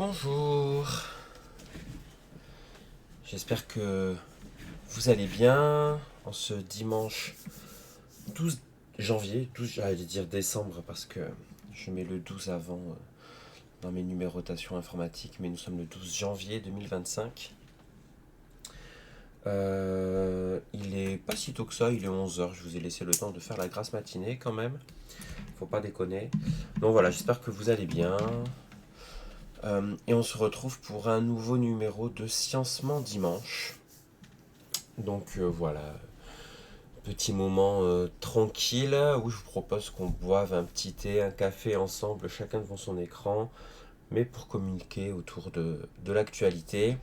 Bonjour, j'espère que vous allez bien en ce dimanche 12 janvier, 12, j'allais dire décembre parce que je mets le 12 avant dans mes numérotations informatiques, mais nous sommes le 12 janvier 2025. Il est pas si tôt que ça, il est 11 heures. Je vous ai laissé le temps de faire la grasse matinée quand même, faut pas déconner. Donc voilà, j'espère que vous allez bien. Et on se retrouve pour un nouveau numéro de Sciencement Dimanche. Donc voilà, petit moment tranquille où je vous propose qu'on boive un petit thé, un café ensemble, chacun devant son écran, mais pour communiquer autour de l'actualité.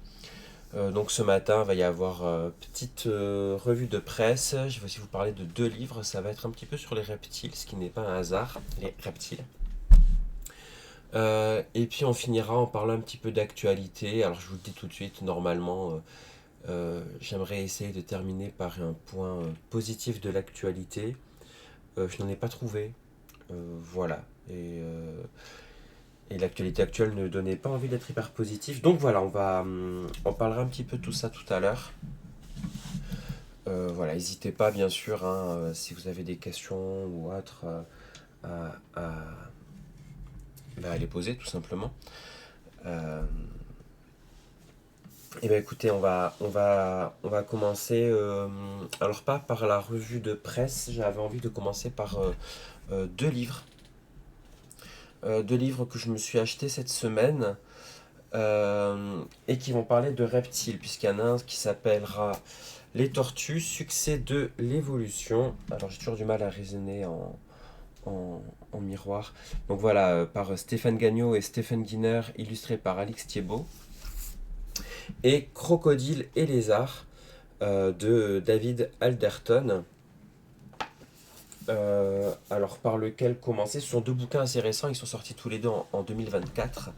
Donc ce matin, il va y avoir petite revue de presse. Je vais aussi vous parler de deux livres. Ça va être un petit peu sur les reptiles, ce qui n'est pas un hasard, les reptiles. Et puis on finira en parlant un petit peu d'actualité. Alors je vous le dis tout de suite, normalement, j'aimerais essayer de terminer par un point positif de l'actualité. Je n'en ai pas trouvé. Voilà. Et l'actualité actuelle ne donnait pas envie d'être hyper positif. Donc voilà, on parlera un petit peu de tout ça tout à l'heure. Voilà, n'hésitez pas bien sûr, hein, si vous avez des questions ou autres, à les poser tout simplement. Et bien écoutez, on va commencer, alors pas par la revue de presse, j'avais envie de commencer par deux livres. Deux livres que je me suis achetés cette semaine et qui vont parler de reptiles, puisqu'il y en a un qui s'appellera Les Tortues, succès de l'évolution. Alors j'ai toujours du mal à raisonner en miroir. Donc voilà, par Stéphane Gagnon et Stéphane Guiner, illustré par Alix Thiebaud. Et Crocodile et lézard de David Alderton. Alors par lequel commencer. Ce sont deux bouquins assez récents, ils sont sortis tous les deux en 2024.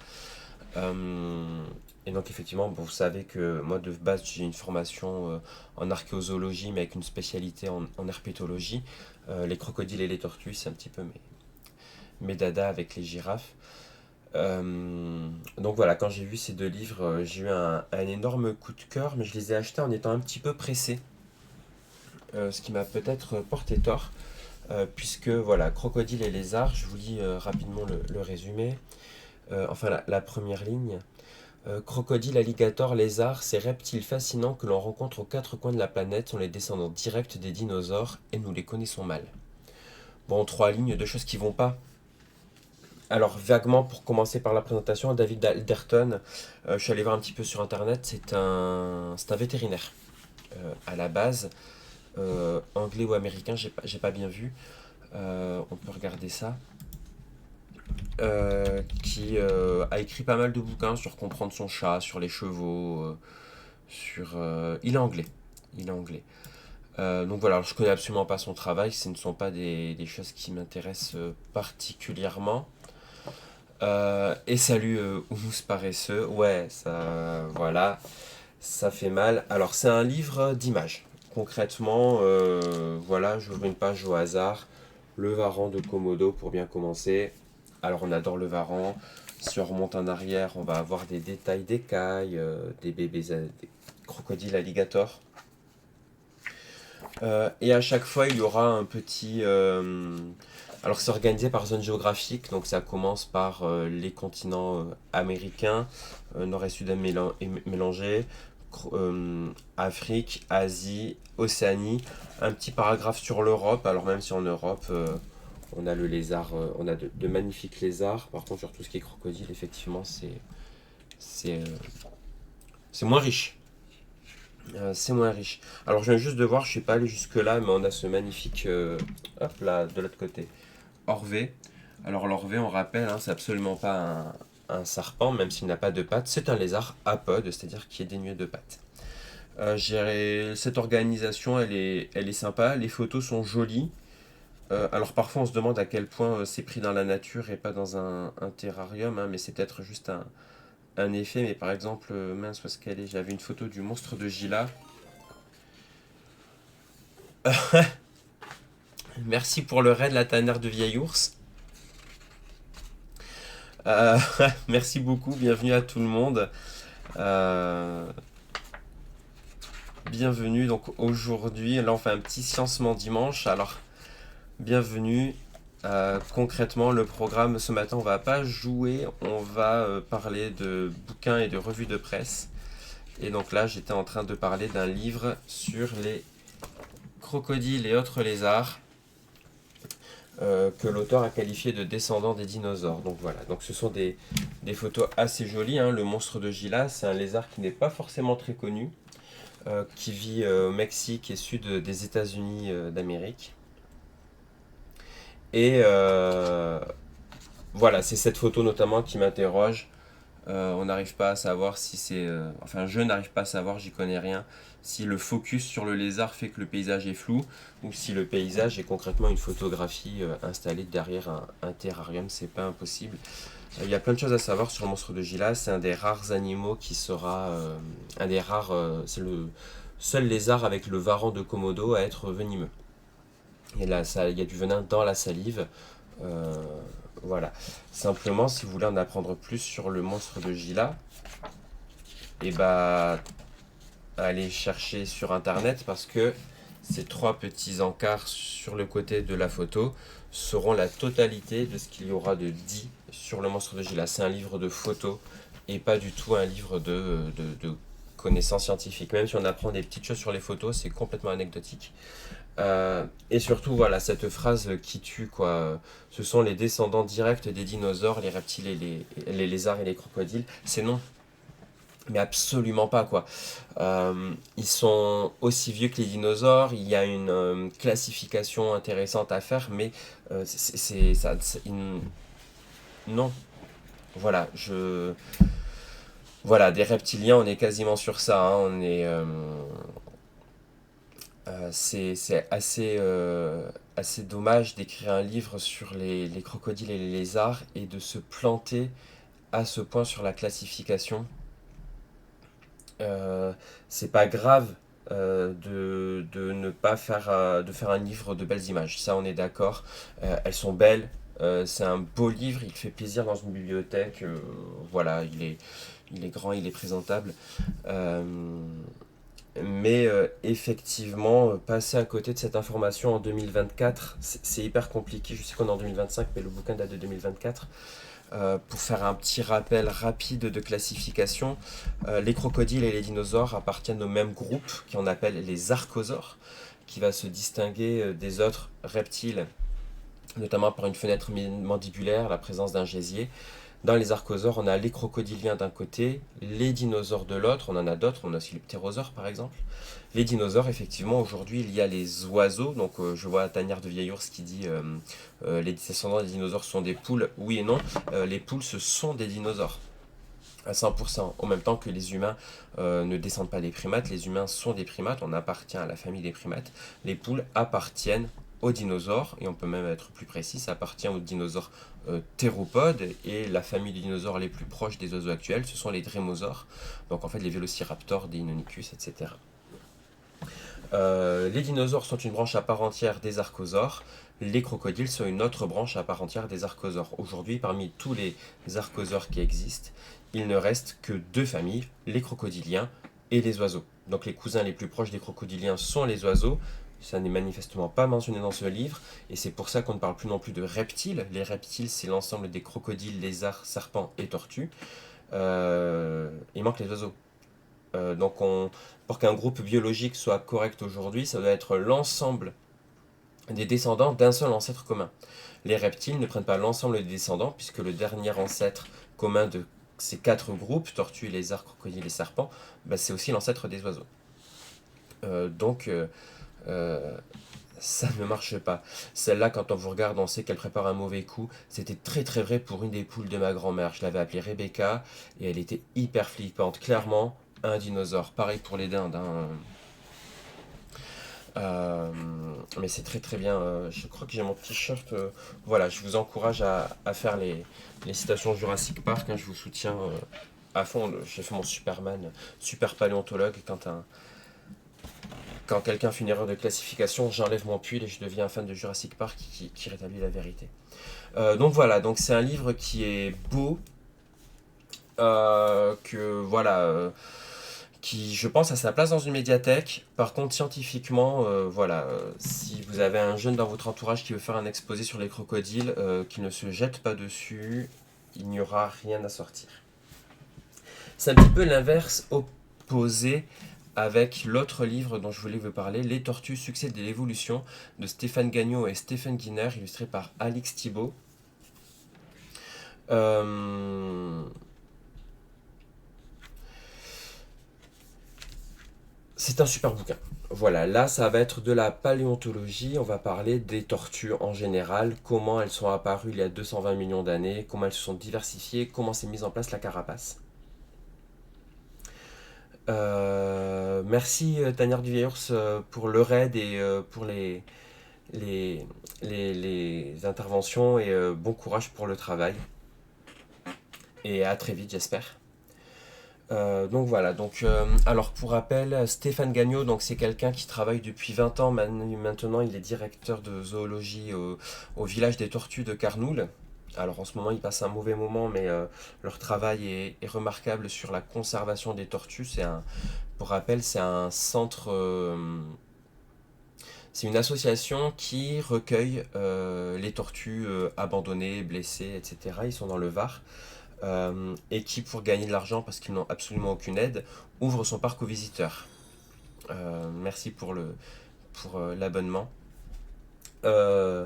Et donc effectivement, bon, vous savez que moi de base j'ai une formation en archéozoologie mais avec une spécialité en herpétologie. Les crocodiles et les tortues, c'est un petit peu mes dadas avec les girafes. Donc voilà, quand j'ai vu ces deux livres, j'ai eu un énorme coup de cœur, mais je les ai achetés en étant un petit peu pressé. Ce qui m'a peut-être porté tort, puisque voilà, Crocodile et lézard, je vous lis rapidement le résumé. Enfin la première ligne. Crocodile, alligator, lézard, ces reptiles fascinants que l'on rencontre aux quatre coins de la planète sont les descendants directs des dinosaures et nous les connaissons mal. Bon, trois lignes, deux choses qui vont pas. Alors, vaguement, pour commencer par la présentation, David Alderton, je suis allé voir un petit peu sur internet, c'est un vétérinaire à la base, anglais ou américain, j'ai pas bien vu. On peut regarder ça. Qui a écrit pas mal de bouquins sur comprendre son chat, sur les chevaux, il est anglais. Il est anglais. Donc voilà, alors je connais absolument pas son travail, ce ne sont pas des choses qui m'intéressent particulièrement. Et salut Humus paresseux, ouais, ça, voilà, ça fait mal. Alors c'est un livre d'images. Concrètement, voilà, j'ouvre une page au hasard. Le Varan de Komodo pour bien commencer. Alors on adore le Varan. Si on remonte en arrière, on va avoir des détails d'écailles, des bébés, des crocodiles alligators. Et à chaque fois, il y aura un petit. Alors, c'est organisé par zone géographique, donc ça commence par les continents américains, nord et sud mélangés, Afrique, Asie, Océanie, un petit paragraphe sur l'Europe. Alors, même si en Europe, on a le lézard, on a de magnifiques lézards, par contre, sur tout ce qui est crocodile, effectivement, c'est, euh, c'est moins riche. C'est moins riche. Alors je viens juste de voir, je suis pas allé jusque là, mais on a ce magnifique, hop là, de l'autre côté, Orvé. Alors l'Orvé, on rappelle, hein, c'est absolument pas un serpent, même s'il n'a pas de pattes, c'est un lézard apode, c'est-à-dire qui est dénué de pattes. Cette organisation, elle est sympa, les photos sont jolies. Alors parfois on se demande à quel point c'est pris dans la nature et pas dans un terrarium, hein, mais c'est peut-être juste un effet. Mais par exemple, mince, où est-ce qu'elle est? J'avais une photo du monstre de Gila. Merci pour le raid, la tanneur de vieil ours. Euh, Merci beaucoup, bienvenue à tout le monde. Euh, Bienvenue, donc aujourd'hui, là on fait un petit Sciencement dimanche. Alors, bienvenue. Concrètement, le programme ce matin, on va pas jouer, on va parler de bouquins et de revues de presse. Et donc là, j'étais en train de parler d'un livre sur les crocodiles et autres lézards que l'auteur a qualifié de descendants des dinosaures. Donc voilà, donc ce sont des photos assez jolies, hein. Le monstre de Gila, c'est un lézard qui n'est pas forcément très connu, qui vit au Mexique et sud des États-Unis d'Amérique. Et voilà, c'est cette photo notamment qui m'interroge. On n'arrive pas à savoir si c'est... enfin, je n'arrive pas à savoir, j'y connais rien, si le focus sur le lézard fait que le paysage est flou, ou si le paysage est concrètement une photographie installée derrière un terrarium, c'est pas impossible. Il y a plein de choses à savoir sur le monstre de Gila, c'est un des rares animaux qui sera... un des rares... c'est le seul lézard avec le varan de Komodo à être venimeux. Et là, ça, il y a du venin dans la salive. Euh, voilà. Simplement, si vous voulez en apprendre plus sur le monstre de Gila, et bah, allez chercher sur internet parce que ces trois petits encarts sur le côté de la photo seront la totalité de ce qu'il y aura de dit sur le monstre de Gila. C'est un livre de photos et pas du tout un livre de connaissances scientifiques. Même si on apprend des petites choses sur les photos, c'est complètement anecdotique. Et surtout, voilà, cette phrase qui tue, quoi. Ce sont les descendants directs des dinosaures, les reptiles et les lézards et les crocodiles. C'est non. Mais absolument pas, quoi. Ils sont aussi vieux que les dinosaures. Il y a une classification intéressante à faire, mais ça, non. Voilà, voilà, des reptiliens, on est quasiment sur ça, hein. On est, c'est assez, assez dommage d'écrire un livre sur les crocodiles et les lézards et de se planter à ce point sur la classification. Euh, c'est pas grave de ne pas faire, de faire un livre de belles images, ça on est d'accord. Elles sont belles, c'est un beau livre, il fait plaisir dans une bibliothèque. Voilà, il est grand, il est présentable. Euh, mais effectivement, passer à côté de cette information en 2024, c'est hyper compliqué. Je sais qu'on est en 2025, mais le bouquin date de 2024. Pour faire un petit rappel rapide de classification, les crocodiles et les dinosaures appartiennent au même groupe, qu'on appelle les archosaures, qui va se distinguer des autres reptiles, notamment par une fenêtre mandibulaire, la présence d'un gésier. Dans les archosaures, on a les crocodiliens d'un côté, les dinosaures de l'autre, on en a d'autres, on a aussi les ptérosaures par exemple. Les dinosaures, effectivement, aujourd'hui, il y a les oiseaux. Donc, je vois Tanière de Vieil Ours qui dit les descendants des dinosaures sont des poules. Oui et non. Les poules, ce sont des dinosaures. À 100%. En même temps que les humains ne descendent pas des primates. Les humains sont des primates. On appartient à la famille des primates. Les poules appartiennent aux dinosaures. Et on peut même être plus précis. Ça appartient aux dinosaures théropodes. Et la famille des dinosaures les plus proches des oiseaux actuels, ce sont les drémosaures. Donc, en fait, les vélociraptors, des Deinonychus, etc. Les dinosaures sont une branche à part entière des archosaures. Les crocodiles sont une autre branche à part entière des archosaures. Aujourd'hui, parmi tous les archosaures qui existent, il ne reste que deux familles, les crocodiliens et les oiseaux. Donc les cousins les plus proches des crocodiliens sont les oiseaux. Ça n'est manifestement pas mentionné dans ce livre, et c'est pour ça qu'on ne parle plus non plus de reptiles. Les reptiles, c'est l'ensemble des crocodiles, lézards, serpents et tortues. Il manque les oiseaux. Donc pour qu'un groupe biologique soit correct aujourd'hui, ça doit être l'ensemble des descendants d'un seul ancêtre commun. Les reptiles ne prennent pas l'ensemble des descendants, puisque le dernier ancêtre commun de ces quatre groupes, tortues, lézards, crocodiles et serpents, bah, c'est aussi l'ancêtre des oiseaux. Donc euh, ça ne marche pas. Celle-là, quand on vous regarde, on sait qu'elle prépare un mauvais coup. C'était très très vrai pour une des poules de ma grand-mère. Je l'avais appelée Rebecca et elle était hyper flippante. Clairement, un dinosaure. Pareil pour les dindes, hein. Euh, mais c'est très très bien. Je crois que j'ai mon t-shirt. Voilà, je vous encourage à faire les citations Jurassic Park, hein. Je vous soutiens à fond. J'ai fait mon Superman, super paléontologue. quand quelqu'un fait une erreur de classification, j'enlève mon pull et je deviens un fan de Jurassic Park qui rétablit la vérité. Donc voilà, donc c'est un livre qui est beau, que voilà, qui je pense a sa place dans une médiathèque. Par contre, scientifiquement, voilà, si vous avez un jeune dans votre entourage qui veut faire un exposé sur les crocodiles, qu'il ne se jette pas dessus, il n'y aura rien à sortir. C'est un petit peu l'inverse opposé avec l'autre livre dont je voulais vous parler, Les Tortues, succès de l'évolution, de Stéphane Gagnon et Stephen Guiner, illustré par Alix Thibault. Euh, C'est un super bouquin. Voilà, là ça va être de la paléontologie, on va parler des tortues en général, comment elles sont apparues il y a 220 millions d'années, comment elles se sont diversifiées, comment s'est mise en place la carapace. Merci Tanière du Vieil Ours pour le raid et pour les, les interventions et bon courage pour le travail. Et à très vite j'espère. Donc voilà, alors pour rappel, Stéphane Gagnon, donc c'est quelqu'un qui travaille depuis 20 ans, maintenant il est directeur de zoologie au village des Tortues de Carnoul. Alors en ce moment il passe un mauvais moment, mais leur travail est remarquable sur la conservation des tortues. Pour rappel, c'est un centre, c'est une association qui recueille les tortues abandonnées, blessées, etc. Ils sont dans le Var et qui, pour gagner de l'argent, parce qu'ils n'ont absolument aucune aide, ouvre son parc aux visiteurs. Merci pour l'abonnement. Euh,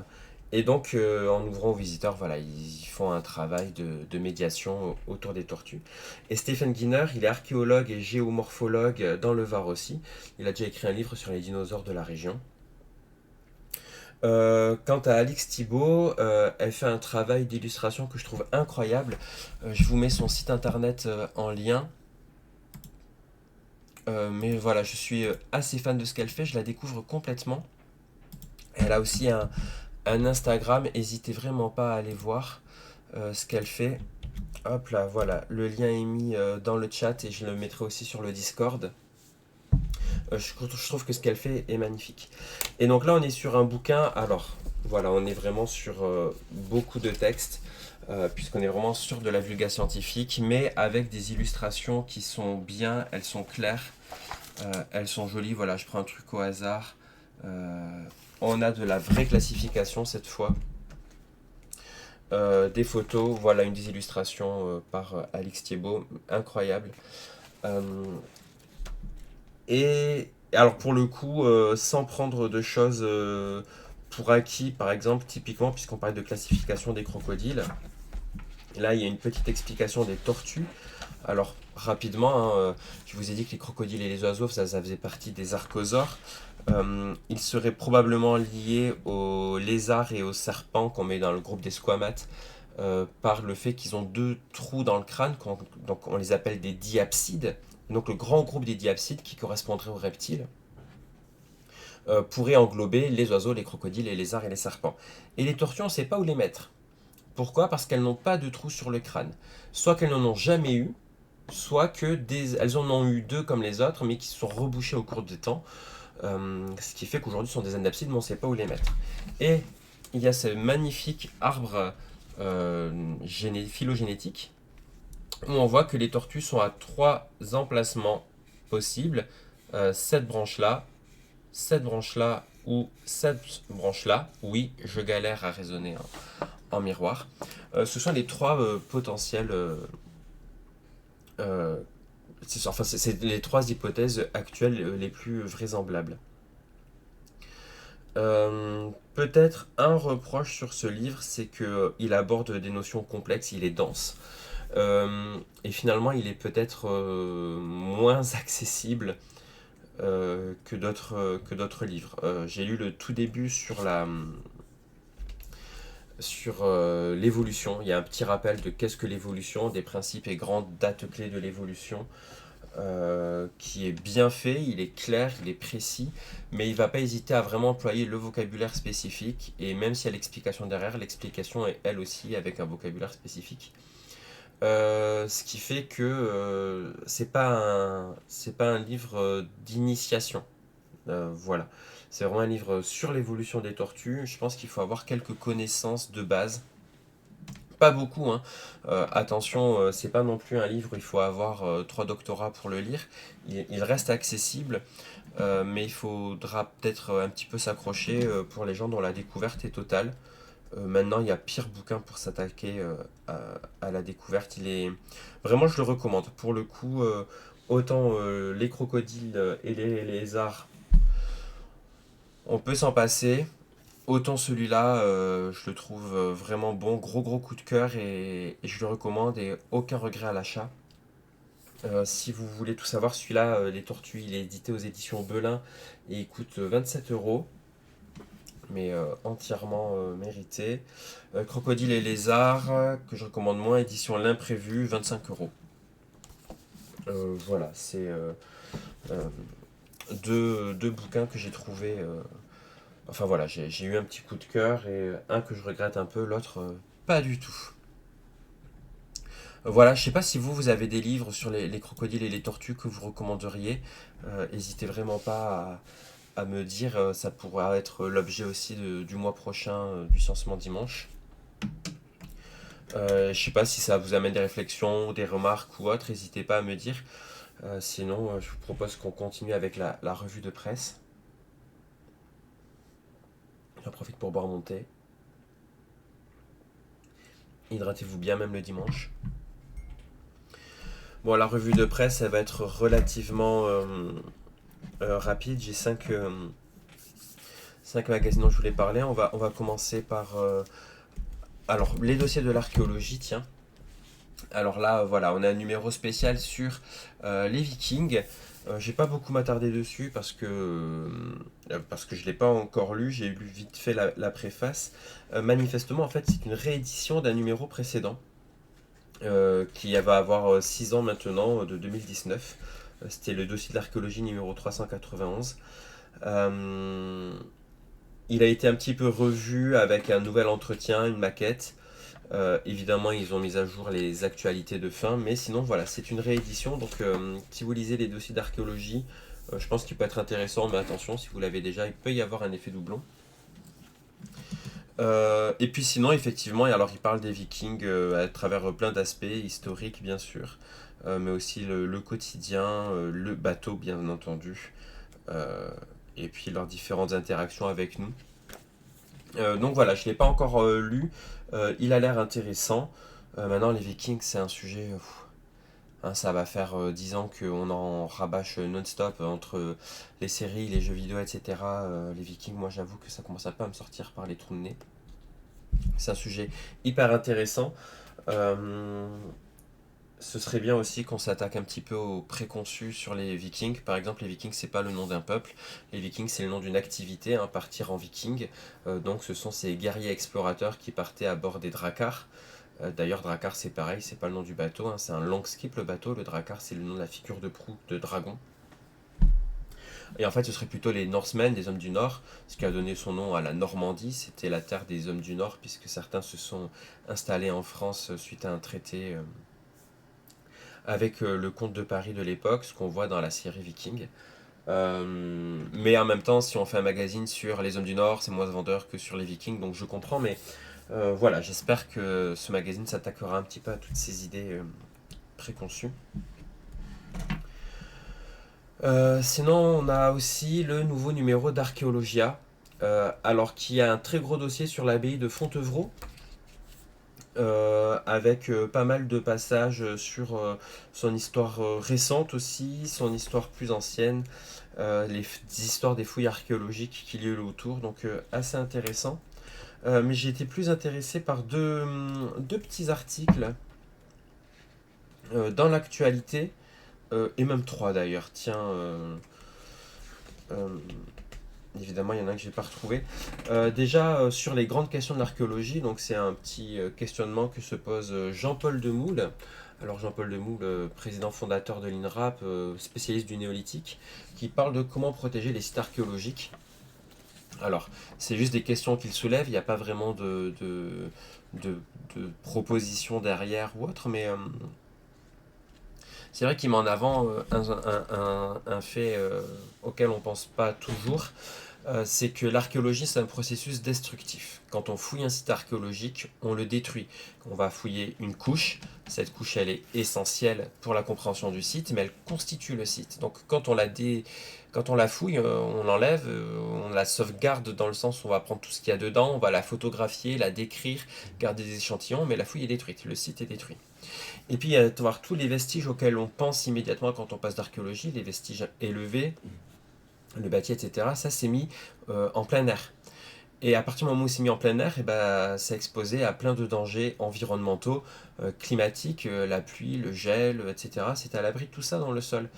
et donc, en ouvrant aux visiteurs, voilà, ils font un travail de médiation autour des tortues. Et Stephen Guiner, il est archéologue et géomorphologue dans le Var aussi. Il a déjà écrit un livre sur les dinosaures de la région. Quant à Alix Thibault, elle fait un travail d'illustration que je trouve incroyable. Je vous mets son site internet en lien. Mais voilà, je suis assez fan de ce qu'elle fait, je la découvre complètement. Elle a aussi un Instagram, n'hésitez vraiment pas à aller voir ce qu'elle fait. Hop là, voilà, le lien est mis dans le chat et je le mettrai aussi sur le Discord. Je trouve que ce qu'elle fait est magnifique. Et donc là, on est sur un bouquin. Alors, voilà, on est vraiment sur beaucoup de textes, puisqu'on est vraiment sur de la vulgate scientifique, mais avec des illustrations qui sont bien, elles sont claires, elles sont jolies. Voilà, je prends un truc au hasard. On a de la vraie classification cette fois. Des photos, voilà une des illustrations par Alix Thibault, incroyable. Euh, Et alors pour le coup, sans prendre de choses pour acquis, par exemple, typiquement, puisqu'on parlait de classification des crocodiles, là il y a une petite explication des tortues. Alors rapidement, hein, je vous ai dit que les crocodiles et les oiseaux, ça faisait partie des archosaures. Ils seraient probablement liés aux lézards et aux serpents qu'on met dans le groupe des squamates par le fait qu'ils ont deux trous dans le crâne, donc on les appelle des diapsides. Donc le grand groupe des diapsides qui correspondrait aux reptiles pourrait englober les oiseaux, les crocodiles, les lézards et les serpents. Et les tortues, on ne sait pas où les mettre. Pourquoi? Parce qu'elles n'ont pas de trous sur le crâne. Soit qu'elles n'en ont jamais eu, soit elles en ont eu deux comme les autres, mais qui se sont rebouchées au cours du temps. Ce qui fait qu'aujourd'hui, ce sont des anapsides, mais on ne sait pas où les mettre. Et il y a ce magnifique arbre phylogénétique où on voit que les tortues sont à trois emplacements possibles. Cette branche-là, cette branche-là ou cette branche-là. Oui, je galère à raisonner en miroir. Ce sont les trois potentiels. C'est les trois hypothèses actuelles les plus vraisemblables. Peut-être un reproche sur ce livre, c'est qu'il aborde des notions complexes, il est dense. Et finalement, il est peut-être moins accessible que d'autres livres. J'ai lu le tout début sur l'évolution. Il y a un petit rappel de qu'est-ce que l'évolution, des principes et grandes dates clés de l'évolution, qui est bien fait, il est clair, il est précis, mais il ne va pas hésiter à vraiment employer le vocabulaire spécifique, et même s'il y a l'explication derrière, l'explication est elle aussi avec un vocabulaire spécifique. Ce qui fait que c'est pas un livre d'initiation. Voilà. C'est vraiment un livre sur l'évolution des tortues. Je pense qu'il faut avoir quelques connaissances de base. Pas beaucoup, hein. Attention, c'est pas non plus un livre où il faut avoir 3 doctorats pour le lire. Il reste accessible, mais il faudra peut-être un petit peu s'accrocher pour les gens dont la découverte est totale. Maintenant, il y a pire bouquin pour s'attaquer à la découverte. Vraiment, je le recommande. Pour le coup, autant les crocodiles et les lézards, on peut s'en passer. Autant celui-là, je le trouve vraiment bon, gros gros coup de cœur et je le recommande et aucun regret à l'achat. Si vous voulez tout savoir, celui-là, Les Tortues, il est édité aux éditions Belin et il coûte 27 euros, mais entièrement mérité. Crocodile et Lézard, que je recommande moins, édition L'Imprévu, 25 euros. Voilà, c'est euh, deux bouquins que j'ai trouvé. Enfin voilà, j'ai eu un petit coup de cœur et un que je regrette un peu, l'autre pas du tout. Voilà, je sais pas si vous avez des livres sur les crocodiles et les tortues que vous recommanderiez. N'hésitez vraiment pas à me dire, ça pourra être l'objet aussi du mois prochain du Censement Dimanche. Je sais pas si ça vous amène des réflexions, des remarques ou autre, n'hésitez pas à me dire. Sinon, je vous propose qu'on continue avec la revue de presse. J'en profite pour boire mon thé. Hydratez-vous bien, même le dimanche. Bon, la revue de presse, elle va être relativement rapide. J'ai 5 magazines dont je voulais parler. On va commencer par alors, les dossiers de l'archéologie, tiens. Alors là, voilà, on a un numéro spécial sur les Vikings. J'ai pas beaucoup m'attarder dessus parce que je l'ai pas encore lu. J'ai lu vite fait la préface. Manifestement, en fait, c'est une réédition d'un numéro précédent qui va avoir 6 ans maintenant, de 2019. C'était le dossier de l'archéologie numéro 391. Euh, il a été un petit peu revu avec un nouvel entretien, une maquette. Évidemment, ils ont mis à jour les actualités de fin, mais sinon, voilà, c'est une réédition. Donc, si vous lisez les dossiers d'archéologie, je pense qu'il peut être intéressant, mais attention, si vous l'avez déjà, il peut y avoir un effet doublon. Et puis sinon, effectivement, alors il parle des Vikings à travers plein d'aspects, historiques bien sûr, mais aussi le quotidien, le bateau bien entendu, euh, et puis leurs différentes interactions avec nous. Donc voilà, je ne l'ai pas encore lu. Il a l'air intéressant. Maintenant, les Vikings, c'est un sujet. Hein, ça va faire 10 ans qu'on en rabâche non-stop entre les séries, les jeux vidéo, etc. Les Vikings, moi j'avoue que ça commence un peu à me sortir par les trous de nez. C'est un sujet hyper intéressant. Euh, Ce serait bien aussi qu'on s'attaque un petit peu aux préconçus sur les Vikings. Par exemple, les Vikings, c'est pas le nom d'un peuple. Les Vikings, c'est le nom d'une activité, hein, partir en Viking. Donc, ce sont ces guerriers explorateurs qui partaient à bord des dracars. D'ailleurs, dracar, c'est pareil, c'est pas le nom du bateau, hein, c'est un long skip le bateau. Le dracar, c'est le nom de la figure de proue de dragon. Et en fait, ce serait plutôt les Norsemen, les hommes du Nord, ce qui a donné son nom à la Normandie. C'était la terre des hommes du Nord, puisque certains se sont installés en France suite à un traité avec le comte de Paris de l'époque, ce qu'on voit dans la série Viking. Mais en même temps, si on fait un magazine sur les hommes du Nord, c'est moins vendeur que sur les Vikings, donc je comprends. Mais voilà, j'espère que ce magazine s'attaquera un petit peu à toutes ces idées préconçues. Sinon, on a aussi le nouveau numéro d'Archéologia, alors qui a un très gros dossier sur l'abbaye de Fontevraud, avec pas mal de passages sur son histoire récente aussi, son histoire plus ancienne, les histoires des fouilles archéologiques qu'il y a eu autour, donc assez intéressant. Mais j'ai été plus intéressé par deux petits articles dans l'actualité, et même trois d'ailleurs. Tiens, euh, évidemment, il y en a un que je n'ai pas retrouvé. Déjà, sur les grandes questions de l'archéologie, donc c'est un petit questionnement que se pose Jean-Paul Demoule. Alors Jean-Paul Demoule, président fondateur de l'INRAP, spécialiste du néolithique, qui parle de comment protéger les sites archéologiques. Alors, c'est juste des questions qu'il soulève, il n'y a pas vraiment de propositions derrière ou autre, mais C'est vrai qu'il met en avant un fait auquel on pense pas toujours, c'est que l'archéologie, c'est un processus destructif. Quand on fouille un site archéologique, on le détruit. On va fouiller une couche. Cette couche, elle est essentielle pour la compréhension du site, mais elle constitue le site. Donc quand on la fouille, on l'enlève, on la sauvegarde dans le sens où on va prendre tout ce qu'il y a dedans, on va la photographier, la décrire, garder des échantillons, mais la fouille est détruite, le site est détruit. Et puis il y a voir tous les vestiges auxquels on pense immédiatement quand on passe d'archéologie, les vestiges élevés, le bâti, etc. Ça s'est mis en plein air. Et à partir du moment où c'est mis en plein air, et ben, c'est exposé à plein de dangers environnementaux, climatiques, la pluie, le gel, etc. C'est à l'abri de tout ça dans le sol.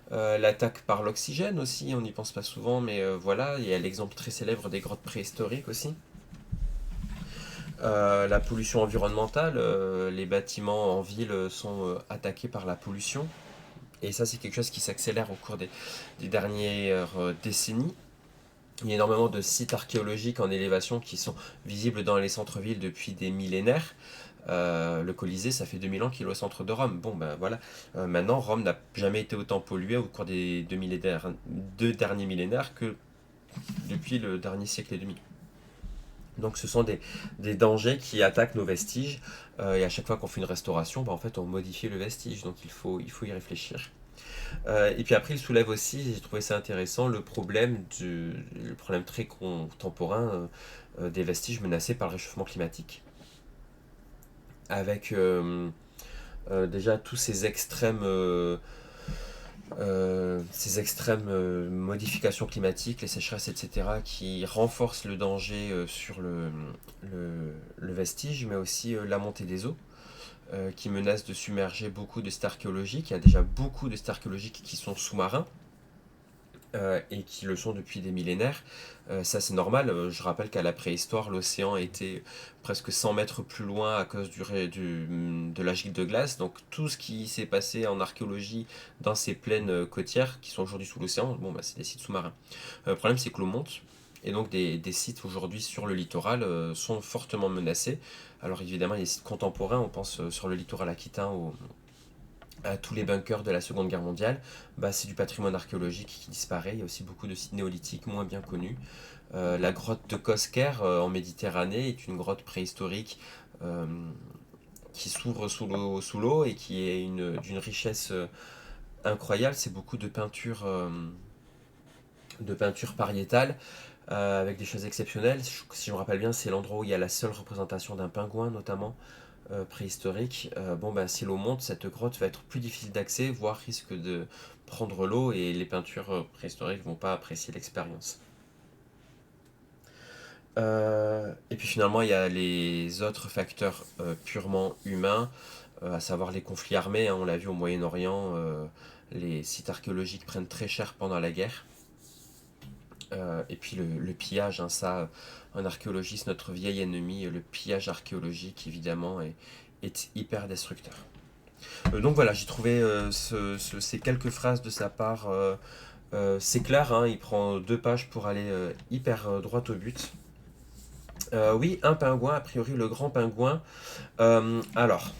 L'attaque par l'oxygène aussi, on n'y pense pas souvent, mais voilà, il y a l'exemple très célèbre des grottes préhistoriques aussi. La pollution environnementale, les bâtiments en ville sont attaqués par la pollution. Et ça, c'est quelque chose qui s'accélère au cours des dernières décennies. Il y a énormément de sites archéologiques en élévation qui sont visibles dans les centres-villes depuis des millénaires. Le Colisée, ça fait 2000 ans qu'il est au centre de Rome. Bon, ben voilà. Maintenant, Rome n'a jamais été autant polluée au cours des deux derniers millénaires que depuis le dernier siècle et demi. Donc ce sont des dangers qui attaquent nos vestiges. Et à chaque fois qu'on fait une restauration, ben, en fait, on modifie le vestige. Donc il faut y réfléchir. Et puis après, il soulève aussi, j'ai trouvé ça intéressant, le problème très contemporain des vestiges menacés par le réchauffement climatique. Avec déjà tous ces extrêmes modifications climatiques, les sécheresses, etc., qui renforcent le danger sur le vestige, mais aussi la montée des eaux qui menace de submerger beaucoup de sites archéologiques. Il y a déjà beaucoup de sites archéologiques qui sont sous-marins et qui le sont depuis des millénaires. Ça c'est normal, je rappelle qu'à la préhistoire, l'océan était presque 100 mètres plus loin à cause de la gîte de glace. Donc tout ce qui s'est passé en archéologie dans ces plaines côtières qui sont aujourd'hui sous l'océan, bon, bah, c'est des sites sous-marins. Le problème c'est que l'eau monte. Et donc des sites aujourd'hui sur le littoral sont fortement menacés. Alors évidemment, il y a des sites contemporains, on pense sur le littoral aquitain à tous les bunkers de la Seconde Guerre mondiale. Bah, c'est du patrimoine archéologique qui disparaît. Il y a aussi beaucoup de sites néolithiques moins bien connus. La grotte de Cosquer en Méditerranée est une grotte préhistorique euh, qui s'ouvre sous l'eau et qui est d'une richesse incroyable. C'est beaucoup de peintures pariétales avec des choses exceptionnelles. Si je me rappelle bien, c'est l'endroit où il y a la seule représentation d'un pingouin, notamment préhistorique. Bon, ben, si l'eau monte, cette grotte va être plus difficile d'accès, voire risque de prendre l'eau et les peintures préhistoriques vont pas apprécier l'expérience. Et puis finalement, il y a les autres facteurs purement humains, à savoir les conflits armés, hein, on l'a vu au Moyen-Orient, les sites archéologiques prennent très cher pendant la guerre. Et puis le pillage, hein, ça, un archéologiste, notre vieil ennemi, le pillage archéologique, évidemment, est hyper destructeur. Donc voilà, j'ai trouvé ces quelques phrases de sa part, c'est clair, hein, il prend 2 pages pour aller hyper droit au but. Oui, un pingouin, a priori le grand pingouin. Alors,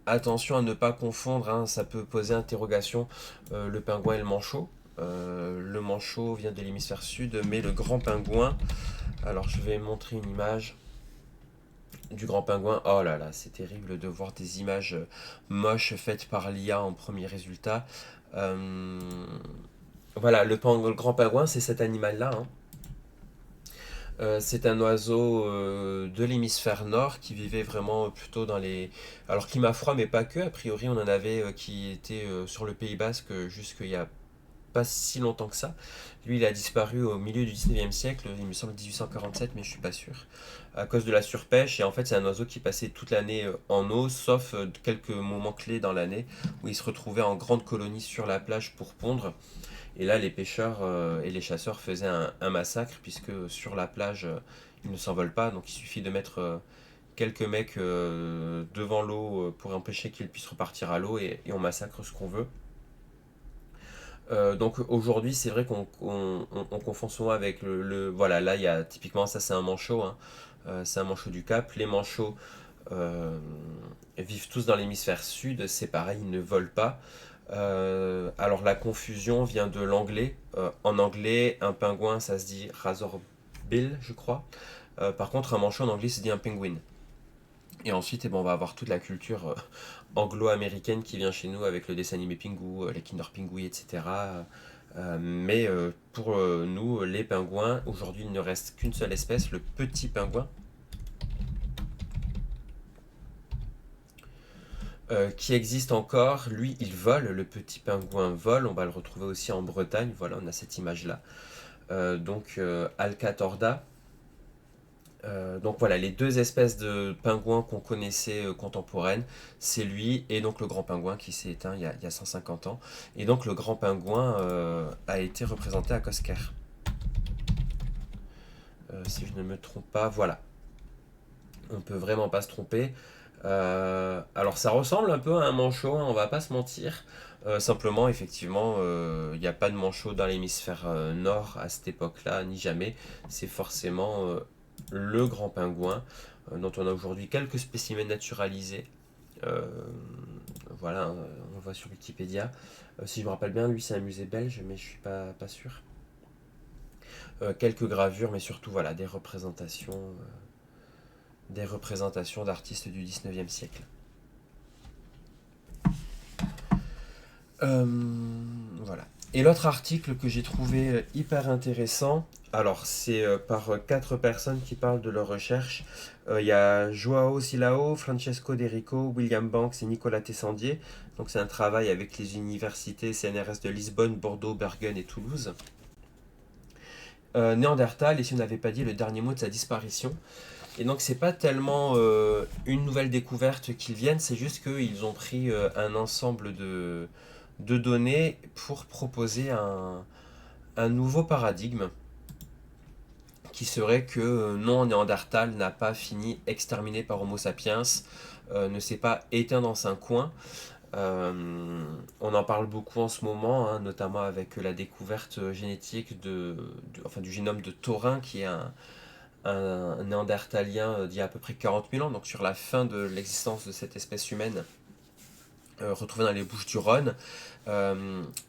attention à ne pas confondre, hein, ça peut poser interrogation, le pingouin et le manchot. Le manchot vient de l'hémisphère sud, mais le grand pingouin, alors je vais montrer une image du grand pingouin. Oh là là, c'est terrible de voir des images moches faites par l'IA en premier résultat. Euh, voilà, le grand pingouin, c'est cet animal-là, hein. C'est un oiseau de l'hémisphère nord qui vivait vraiment plutôt dans les... Alors climat froid, mais pas que. A priori, on en avait qui étaient sur le Pays Basque jusqu'il y a pas si longtemps que ça. Lui, il a disparu au milieu du 19e siècle, il me semble 1847, mais je suis pas sûr, à cause de la surpêche. Et en fait, c'est un oiseau qui passait toute l'année en eau, sauf quelques moments clés dans l'année où il se retrouvait en grande colonie sur la plage pour pondre. Et là, les pêcheurs et les chasseurs faisaient un massacre, puisque sur la plage, ils ne s'envolent pas. Donc il suffit de mettre quelques mecs devant l'eau pour empêcher qu'ils puissent repartir à l'eau, et on massacre ce qu'on veut. Donc aujourd'hui, c'est vrai qu'on confond souvent avec voilà, là, il y a typiquement, ça c'est un manchot, hein. C'est un manchot du Cap. Les manchots euh, vivent tous dans l'hémisphère sud, c'est pareil, ils ne volent pas. Alors la confusion vient de l'anglais. En anglais, un pingouin, ça se dit razorbill, je crois. Par contre, un manchot en anglais, se dit un penguin. Et ensuite, eh ben, on va avoir toute la culture anglo-américaine qui vient chez nous avec le dessin animé Pingu, les Kinder Pingui, etc. Mais pour nous, les pingouins, aujourd'hui, il ne reste qu'une seule espèce, le petit pingouin, qui existe encore. Lui, il vole, le petit pingouin vole. On va le retrouver aussi en Bretagne. Voilà, on a cette image-là. Alca torda. Donc voilà, les deux espèces de pingouins qu'on connaissait contemporaines, c'est lui et donc le grand pingouin qui s'est éteint il y a 150 ans. Et donc le grand pingouin a été représenté à Cosquer. Si je ne me trompe pas, voilà. On peut vraiment pas se tromper. Alors ça ressemble un peu à un manchot, hein, on va pas se mentir. Simplement, effectivement, il n'y a pas de manchot dans l'hémisphère nord à cette époque-là, ni jamais. C'est forcément le grand pingouin, dont on a aujourd'hui quelques spécimens naturalisés. Euh, voilà, on voit sur Wikipédia. Si je me rappelle bien, lui c'est un musée belge, mais je suis pas sûr. Quelques gravures, mais surtout voilà, des représentations d'artistes du 19e siècle. Euh, voilà. Et l'autre article que j'ai trouvé hyper intéressant, alors c'est par quatre personnes qui parlent de leurs recherches. Il y a Joao Silao, Francesco Derico, William Banks et Nicolas Tessandier. Donc c'est un travail avec les universités CNRS de Lisbonne, Bordeaux, Bergen et Toulouse. Néandertal, et si on n'avait pas dit le dernier mot de sa disparition. Et donc c'est pas tellement une nouvelle découverte qu'ils viennent, c'est juste qu'ils ont pris un ensemble de données pour proposer un nouveau paradigme qui serait que non, Néandertal n'a pas fini exterminé par Homo sapiens, ne s'est pas éteint dans un coin. On en parle beaucoup en ce moment, hein, notamment avec la découverte génétique enfin, du génome de taurin, qui est un néandertalien d'il y a à peu près 40 000 ans, donc sur la fin de l'existence de cette espèce humaine, retrouvé dans les Bouches-du-Rhône,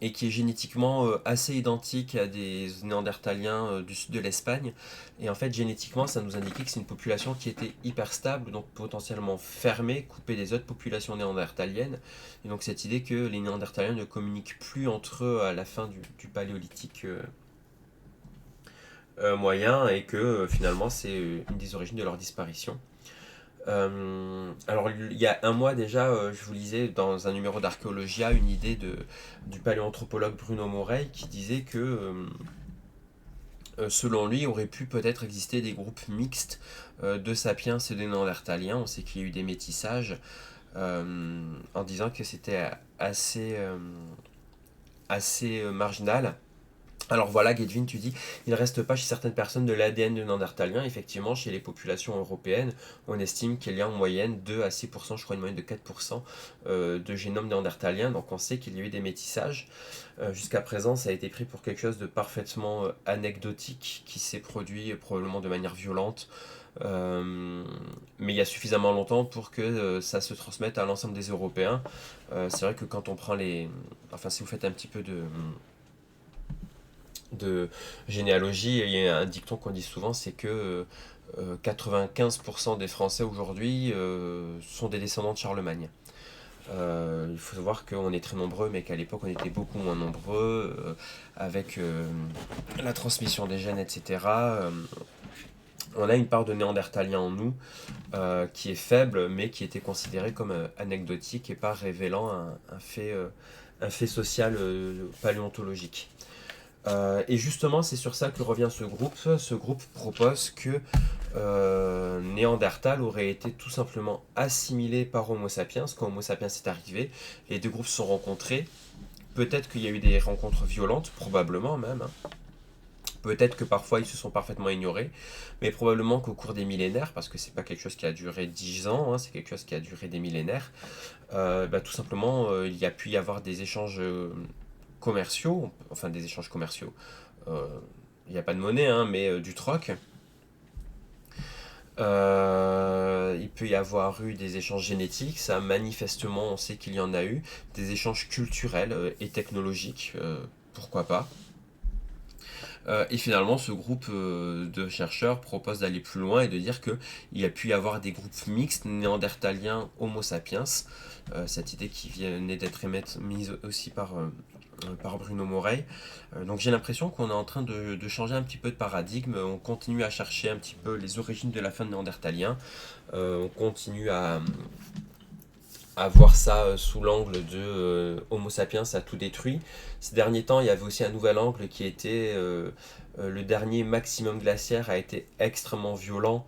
et qui est génétiquement assez identique à des néandertaliens du sud de l'Espagne. Et en fait, génétiquement, ça nous indiquait que c'est une population qui était hyper stable, donc potentiellement fermée, coupée des autres populations néandertaliennes. Et donc cette idée que les néandertaliens ne communiquent plus entre eux à la fin du paléolithique moyen, et que finalement c'est une des origines de leur disparition. Alors, il y a un mois déjà, je vous lisais dans un numéro d'Archéologia une idée du paléanthropologue Bruno Morey qui disait que, selon lui, il aurait pu peut-être exister des groupes mixtes de sapiens et de néandertaliens. On sait qu'il y a eu des métissages, en disant que c'était assez marginal. Alors voilà, Gedvin, tu dis, il ne reste pas chez certaines personnes de l'ADN de néandertalien. Effectivement, chez les populations européennes, on estime qu'il y a en moyenne 2 à 6%, je crois une moyenne de 4% de génome néandertalien. Donc on sait qu'il y a eu des métissages. Jusqu'à présent, ça a été pris pour quelque chose de parfaitement anecdotique, qui s'est produit probablement de manière violente. Mais il y a suffisamment longtemps pour que ça se transmette à l'ensemble des Européens. C'est vrai que quand on prend Enfin, si vous faites un petit peu de généalogie, il y a un dicton qu'on dit souvent, c'est que 95% des Français aujourd'hui sont des descendants de Charlemagne. Il faut savoir qu'on est très nombreux, mais qu'à l'époque on était beaucoup moins nombreux, avec la transmission des gènes, etc. On a une part de néandertalien en nous qui est faible, mais qui était considérée comme anecdotique et pas révélant un fait social paléontologique. Et justement, c'est sur ça que revient ce groupe. Ce groupe propose que Néandertal aurait été tout simplement assimilé par Homo sapiens, quand Homo sapiens est arrivé. Les deux groupes se sont rencontrés. Peut-être qu'il y a eu des rencontres violentes, probablement même, hein. Peut-être que parfois ils se sont parfaitement ignorés, mais probablement qu'au cours des millénaires, parce que c'est pas quelque chose qui a duré 10 ans, hein, c'est quelque chose qui a duré des millénaires, tout simplement il y a pu y avoir des échanges commerciaux, enfin des échanges commerciaux. Il n'y a pas de monnaie, hein, mais du troc. Il peut y avoir eu des échanges génétiques, ça manifestement on sait qu'il y en a eu, des échanges culturels et technologiques, pourquoi pas. Et finalement, ce groupe de chercheurs propose d'aller plus loin et de dire qu'il y a pu y avoir des groupes mixtes néandertaliens Homo sapiens. Cette idée qui venait d'être mise aussi par Bruno Morey. Donc j'ai l'impression qu'on est en train de changer un petit peu de paradigme. On continue à chercher un petit peu les origines de la fin de Néandertalien. On continue à voir ça sous l'angle de Homo sapiens a tout détruit. Ces derniers temps, il y avait aussi un nouvel angle qui était le dernier maximum glaciaire a été extrêmement violent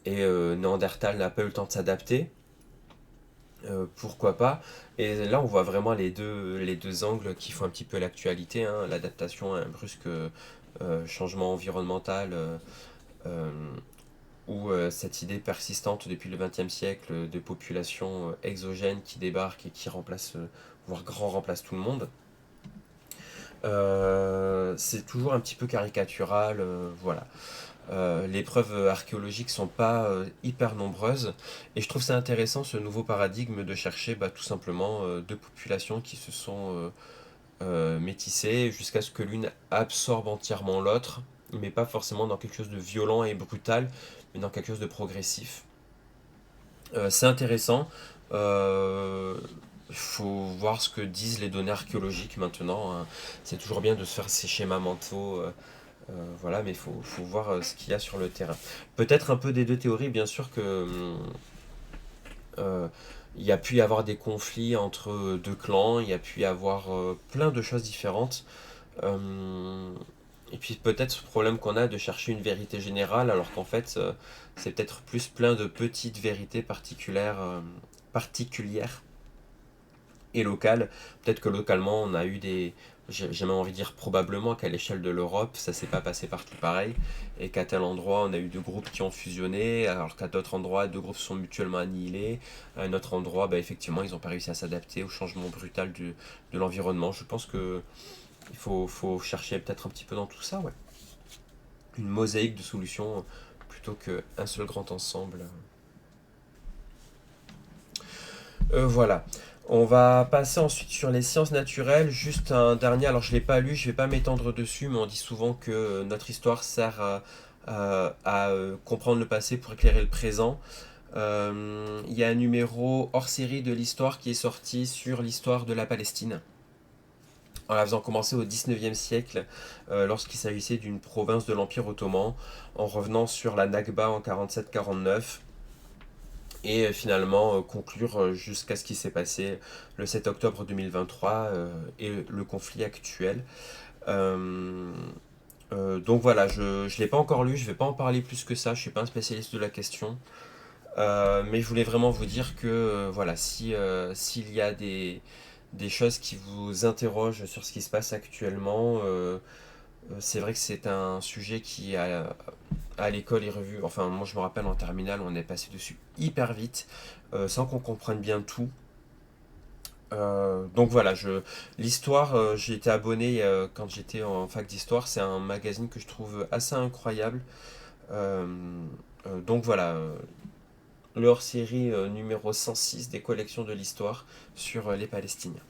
et Néandertal n'a pas eu le temps de s'adapter. Pourquoi pas. Et là, on voit vraiment les deux angles qui font un petit peu l'actualité, hein. L'adaptation à un brusque changement environnemental euh, ou cette idée persistante depuis le XXe siècle de populations exogènes qui débarquent et qui remplacent, voire grand remplacent tout le monde. C'est toujours un petit peu caricatural, voilà. Les preuves archéologiques sont pas hyper nombreuses et je trouve ça intéressant ce nouveau paradigme de chercher tout simplement deux populations qui se sont métissées jusqu'à ce que l'une absorbe entièrement l'autre, mais pas forcément dans quelque chose de violent et brutal, mais dans quelque chose de progressif. C'est intéressant. Il faut voir ce que disent les données archéologiques maintenant, hein. C'est toujours bien de se faire ces schémas mentaux, voilà, mais faut voir ce qu'il y a sur le terrain. Peut-être un peu des deux théories, bien sûr que euh, il y a pu y avoir des conflits entre deux clans, il y a pu y avoir plein de choses différentes. Euh, et puis peut-être ce problème qu'on a de chercher une vérité générale, alors qu'en fait c'est peut-être plus plein de petites vérités particulières et locales. Peut-être que localement on a eu des... J'ai même envie de dire probablement qu'à l'échelle de l'Europe, ça s'est pas passé partout pareil, et qu'à tel endroit on a eu deux groupes qui ont fusionné, alors qu'à d'autres endroits deux groupes sont mutuellement annihilés, à un autre endroit effectivement ils n'ont pas réussi à s'adapter au changement brutal de l'environnement. Je pense que faut chercher peut-être un petit peu dans tout ça, ouais. Une mosaïque de solutions plutôt qu'un seul grand ensemble. Voilà. On va passer ensuite sur les sciences naturelles. Juste un dernier, alors je ne l'ai pas lu, je ne vais pas m'étendre dessus, mais on dit souvent que notre histoire sert à comprendre le passé pour éclairer le présent. Il y a un numéro hors série de l'histoire qui est sorti sur l'histoire de la Palestine, en la faisant commencer au 19e siècle, lorsqu'il s'agissait d'une province de l'Empire ottoman, en revenant sur la Nakba en 47-49, et finalement conclure jusqu'à ce qui s'est passé le 7 octobre 2023 et le conflit actuel. Euh, donc voilà, je ne l'ai pas encore lu, je ne vais pas en parler plus que ça, je ne suis pas un spécialiste de la question. Mais je voulais vraiment vous dire que voilà, si, s'il y a des choses qui vous interrogent sur ce qui se passe actuellement, c'est vrai que c'est un sujet qui à l'école est revu. Enfin, moi je me rappelle en terminale, on est passé dessus hyper vite, sans qu'on comprenne bien tout. Donc voilà, l'histoire, j'ai été abonné quand j'étais en fac d'histoire, c'est un magazine que je trouve assez incroyable. Euh, donc voilà, le hors-série numéro 106 des collections de l'histoire sur les Palestiniens.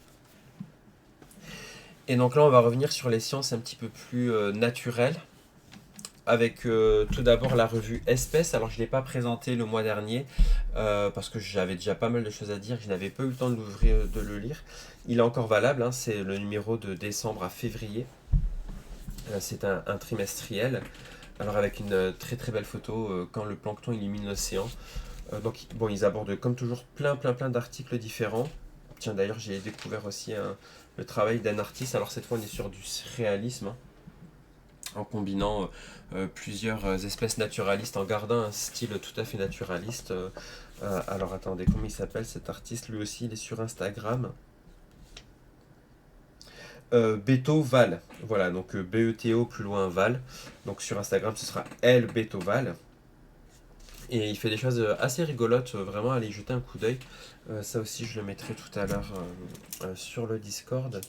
Et donc là, on va revenir sur les sciences un petit peu plus naturelles, avec tout d'abord la revue Espèces. Alors je ne l'ai pas présenté le mois dernier, parce que j'avais déjà pas mal de choses à dire, je n'avais pas eu le temps de l'ouvrir, de le lire. Il est encore valable, hein, c'est le numéro de décembre à février. C'est un trimestriel. Alors avec une très très belle photo quand le plancton illumine l'océan. Donc bon, ils abordent comme toujours plein d'articles différents. Tiens, d'ailleurs, j'ai découvert aussi le travail d'un artiste. Alors cette fois, on est sur du réalisme, hein, en combinant plusieurs espèces naturalistes, en gardant un style tout à fait naturaliste. Alors attendez, comment il s'appelle cet artiste? Lui aussi, il est sur Instagram. Beto Val. Voilà, donc Beto plus loin Val. Donc sur Instagram, ce sera L Beto Val. Et il fait des choses assez rigolotes, vraiment, allez y jeter un coup d'œil. Ça aussi, je le mettrai tout à l'heure sur le Discord.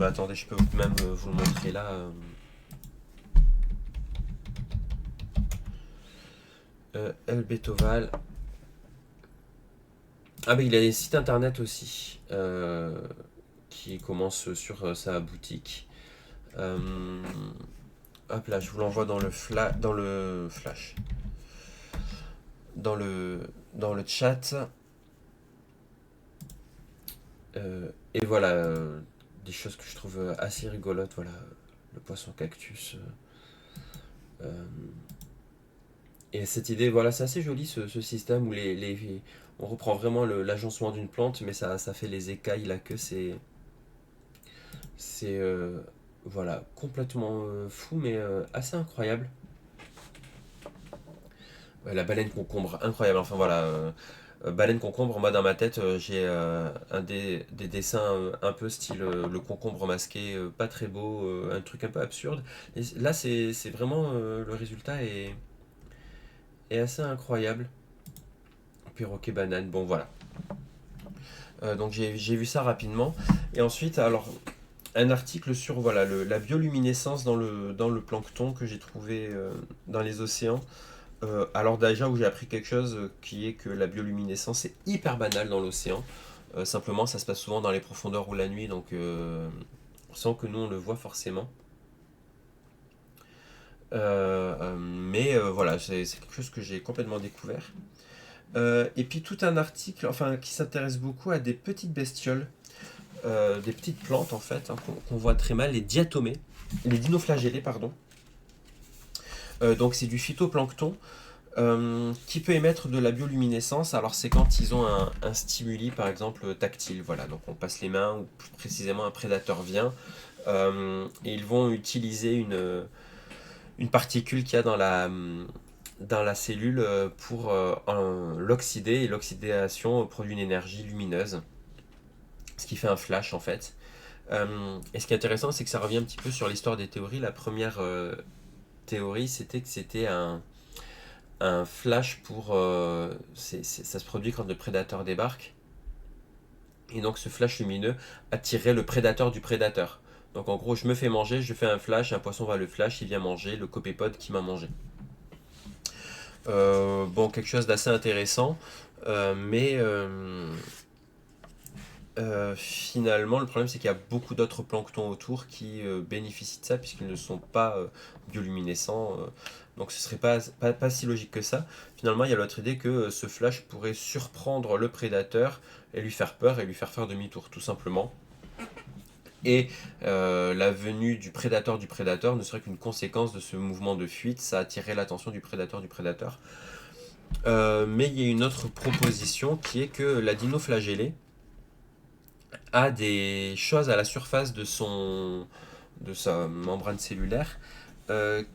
Attendez, je peux même vous le montrer là. El Betoval. Ah mais il a des sites internet aussi qui commencent sur sa boutique. Euh, Hop là, je vous l'envoie dans le flash, dans le dans le chat. Et voilà, des choses que je trouve assez rigolotes. Voilà, le poisson cactus. Euh, et cette idée, voilà, c'est assez joli ce système où on reprend vraiment l'agencement d'une plante, mais ça fait les écailles, la queue, c'est voilà, complètement fou, mais assez incroyable. La baleine concombre, incroyable. Enfin voilà, baleine concombre, moi dans ma tête, j'ai des dessins un peu style le concombre masqué, pas très beau, un truc un peu absurde. Et là, c'est vraiment le résultat est assez incroyable. Perroquet banane, bon voilà. Donc j'ai vu ça rapidement. Et ensuite, alors, un article sur voilà, la bioluminescence dans le plancton que j'ai trouvé dans les océans. Alors déjà où j'ai appris quelque chose qui est que la bioluminescence est hyper banale dans l'océan. Simplement ça se passe souvent dans les profondeurs ou la nuit, donc sans que nous on le voit forcément. Mais voilà, c'est quelque chose que j'ai complètement découvert. Et puis tout un article enfin, qui s'intéresse beaucoup à des petites bestioles, des petites plantes en fait, hein, qu'on voit très mal, les diatomées, les dinoflagellés, pardon. Donc c'est du phytoplancton qui peut émettre de la bioluminescence. Alors c'est quand ils ont un stimuli par exemple tactile. Voilà, donc on passe les mains ou plus précisément un prédateur vient et ils vont utiliser une particule qu'il y a dans la cellule pour l'oxyder et l'oxydation produit une énergie lumineuse, ce qui fait un flash en fait. Et ce qui est intéressant c'est que ça revient un petit peu sur l'histoire des théories. La première théorie c'était que c'était un flash pour... ça se produit quand le prédateur débarque. Et donc ce flash lumineux attirerait le prédateur du prédateur. Donc en gros, je me fais manger, je fais un flash, un poisson va le flash, il vient manger le copépode qui m'a mangé. Bon, quelque chose d'assez intéressant, mais finalement, le problème c'est qu'il y a beaucoup d'autres planctons autour qui bénéficient de ça puisqu'ils ne sont pas bioluminescents. Donc ce serait pas si logique que ça. Finalement, il y a l'autre idée que ce flash pourrait surprendre le prédateur et lui faire peur et lui faire demi-tour tout simplement. Et la venue du prédateur ne serait qu'une conséquence de ce mouvement de fuite, ça attirerait l'attention du prédateur du prédateur. Mais il y a une autre proposition qui est que la dinoflagellée a des choses à la surface de sa membrane cellulaire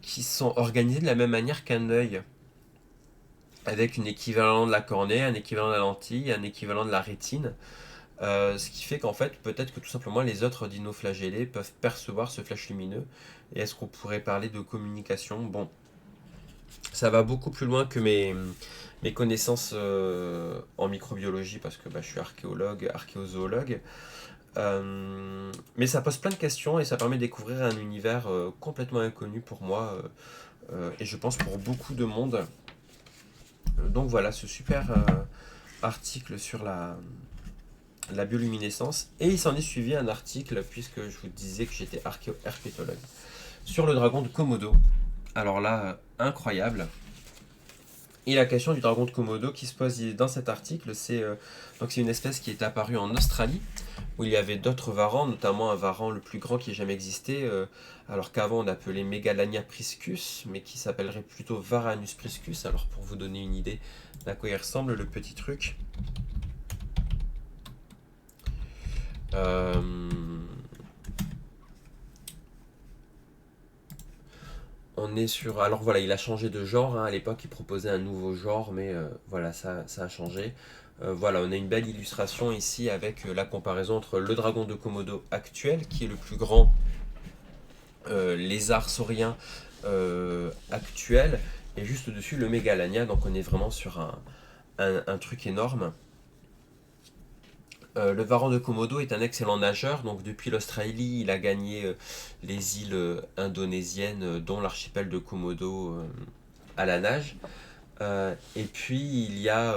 qui sont organisées de la même manière qu'un œil, avec un équivalent de la cornée, un équivalent de la lentille, un équivalent de la rétine. Ce qui fait qu'en fait, peut-être que tout simplement les autres dinoflagellés peuvent percevoir ce flash lumineux. Et est-ce qu'on pourrait parler de communication? Bon, ça va beaucoup plus loin que mes connaissances en microbiologie, parce que bah, je suis archéologue, archéozoologue. Mais ça pose plein de questions et ça permet de découvrir un univers complètement inconnu pour moi et je pense pour beaucoup de monde. Donc voilà, ce super article sur la bioluminescence. Et il s'en est suivi un article, puisque je vous disais que j'étais herpétologue, sur le dragon de Komodo. Alors là, incroyable. Et la question du dragon de Komodo qui se pose dans cet article, c'est une espèce qui est apparue en Australie, où il y avait d'autres varans, notamment un varan le plus grand qui ait jamais existé, alors qu'avant on appelait Megalania priscus, mais qui s'appellerait plutôt Varanus priscus. Alors pour vous donner une idée d'à quoi il ressemble le petit truc. Euh, on est sur... Alors voilà, il a changé de genre, hein. À l'époque il proposait un nouveau genre, mais voilà, ça a changé. Voilà, on a une belle illustration ici avec la comparaison entre le dragon de Komodo actuel, qui est le plus grand lézard saurien actuel, et juste au-dessus le Megalania, donc on est vraiment sur un truc énorme. Le varan de Komodo est un excellent nageur, donc depuis l'Australie, il a gagné les îles indonésiennes, dont l'archipel de Komodo à la nage. Et puis il y a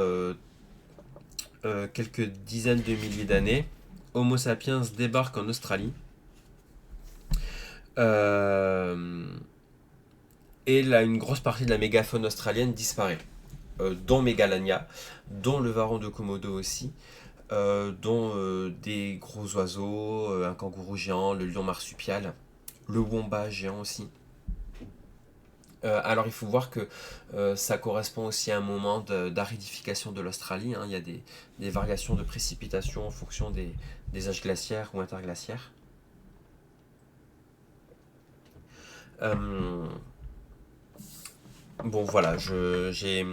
quelques dizaines de milliers d'années, Homo sapiens débarque en Australie. Euh, et là, une grosse partie de la mégafaune australienne disparaît, dont Megalania, dont le varan de Komodo aussi, dont des gros oiseaux, un kangourou géant, le lion marsupial, le wombat géant aussi. Alors il faut voir que ça correspond aussi à un moment d'aridification de l'Australie, hein. Il y a des variations de précipitations en fonction des âges glaciaires ou interglaciaires. Euh, bon voilà, j'avais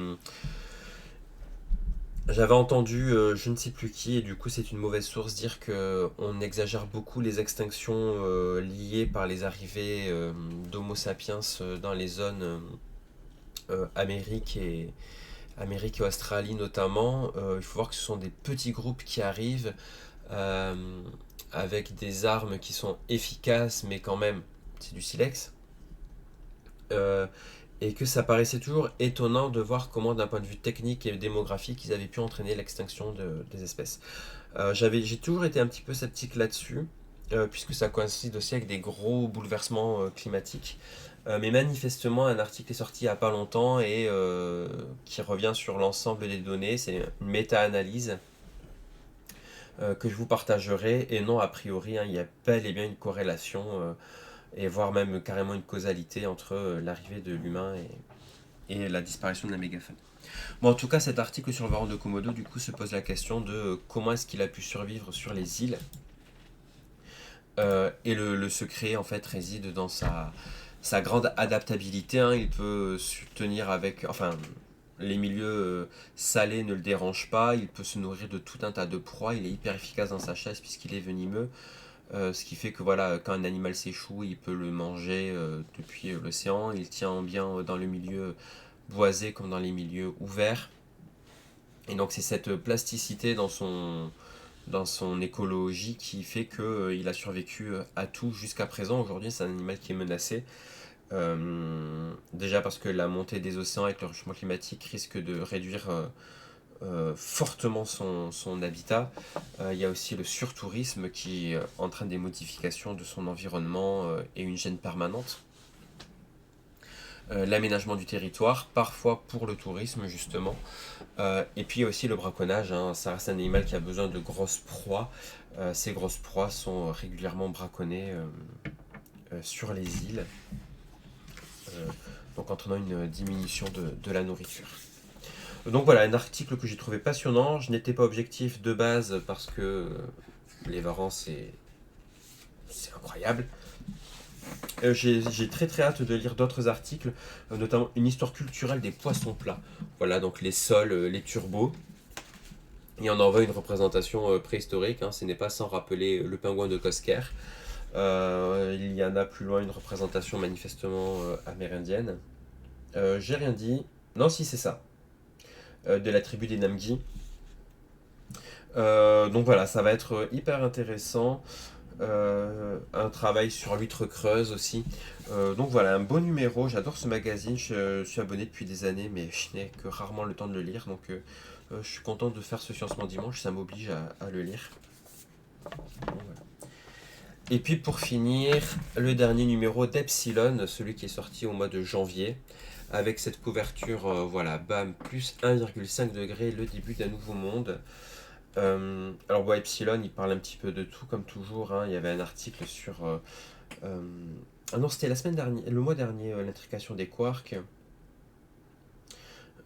entendu je ne sais plus qui, et du coup c'est une mauvaise source, dire que on exagère beaucoup les extinctions liées par les arrivées d'Homo sapiens dans les zones Amérique et Australie notamment. Il faut voir que ce sont des petits groupes qui arrivent euh, avec des armes qui sont efficaces, mais quand même c'est du silex. Euh, et que ça paraissait toujours étonnant de voir comment, d'un point de vue technique et démographique, ils avaient pu entraîner l'extinction des espèces. J'ai toujours été un petit peu sceptique là-dessus, puisque ça coïncide aussi avec des gros bouleversements climatiques. Mais manifestement, un article est sorti il n'y a pas longtemps et qui revient sur l'ensemble des données. C'est une méta-analyse que je vous partagerai. Et non, a priori, hein, il y a bel et bien une corrélation, et voire même carrément une causalité entre l'arrivée de l'humain et la disparition de la mégafaune. Bon, en tout cas, cet article sur le varan de Komodo, du coup, se pose la question de comment est-ce qu'il a pu survivre sur les îles. Et le secret, en fait, réside dans sa grande adaptabilité, hein. Il peut se tenir avec... Enfin, les milieux salés ne le dérangent pas. Il peut se nourrir de tout un tas de proies. Il est hyper efficace dans sa chasse puisqu'il est venimeux. Ce qui fait que voilà, quand un animal s'échoue, il peut le manger depuis l'océan. Il tient bien dans le milieu boisé comme dans les milieux ouverts. Et donc c'est cette plasticité dans son écologie qui fait qu'il a survécu à tout jusqu'à présent. Aujourd'hui, c'est un animal qui est menacé. Déjà parce que la montée des océans avec le réchauffement climatique risque de réduire fortement son habitat. Il y a aussi le surtourisme qui entraîne des modifications de son environnement et une gêne permanente. L'aménagement du territoire, parfois pour le tourisme justement. Et puis il y a aussi le braconnage, hein. Ça reste un animal qui a besoin de grosses proies. Ces grosses proies sont régulièrement braconnées sur les îles, euh, donc entraînant une diminution de la nourriture. Donc voilà, un article que j'ai trouvé passionnant. Je n'étais pas objectif de base parce que les varans c'est incroyable. J'ai très très hâte de lire d'autres articles, notamment une histoire culturelle des poissons plats. Voilà, donc les sols, les turbos. Et on en voit une représentation préhistorique, hein. Ce n'est pas sans rappeler le pingouin de Cosquer. Il y en a plus loin une représentation manifestement amérindienne. J'ai rien dit. Non, si, c'est ça. De la tribu des Namgi. Donc voilà, ça va être hyper intéressant. Un travail sur l'huître creuse aussi. Donc voilà, un beau numéro. J'adore ce magazine. Je suis abonné depuis des années, mais je n'ai que rarement le temps de le lire. Donc je suis content de faire ce Sciencement Dimanche. Ça m'oblige à le lire. Donc, voilà. Et puis pour finir, le dernier numéro d'Epsilon, celui qui est sorti au mois de janvier, avec cette couverture, voilà, bam, plus 1,5 degré, le début d'un nouveau monde. Alors, bon, Epsilon, il parle un petit peu de tout, comme toujours, hein. Il y avait un article sur. Euh, ah non, c'était la semaine dernière, le mois dernier, l'intrication des quarks.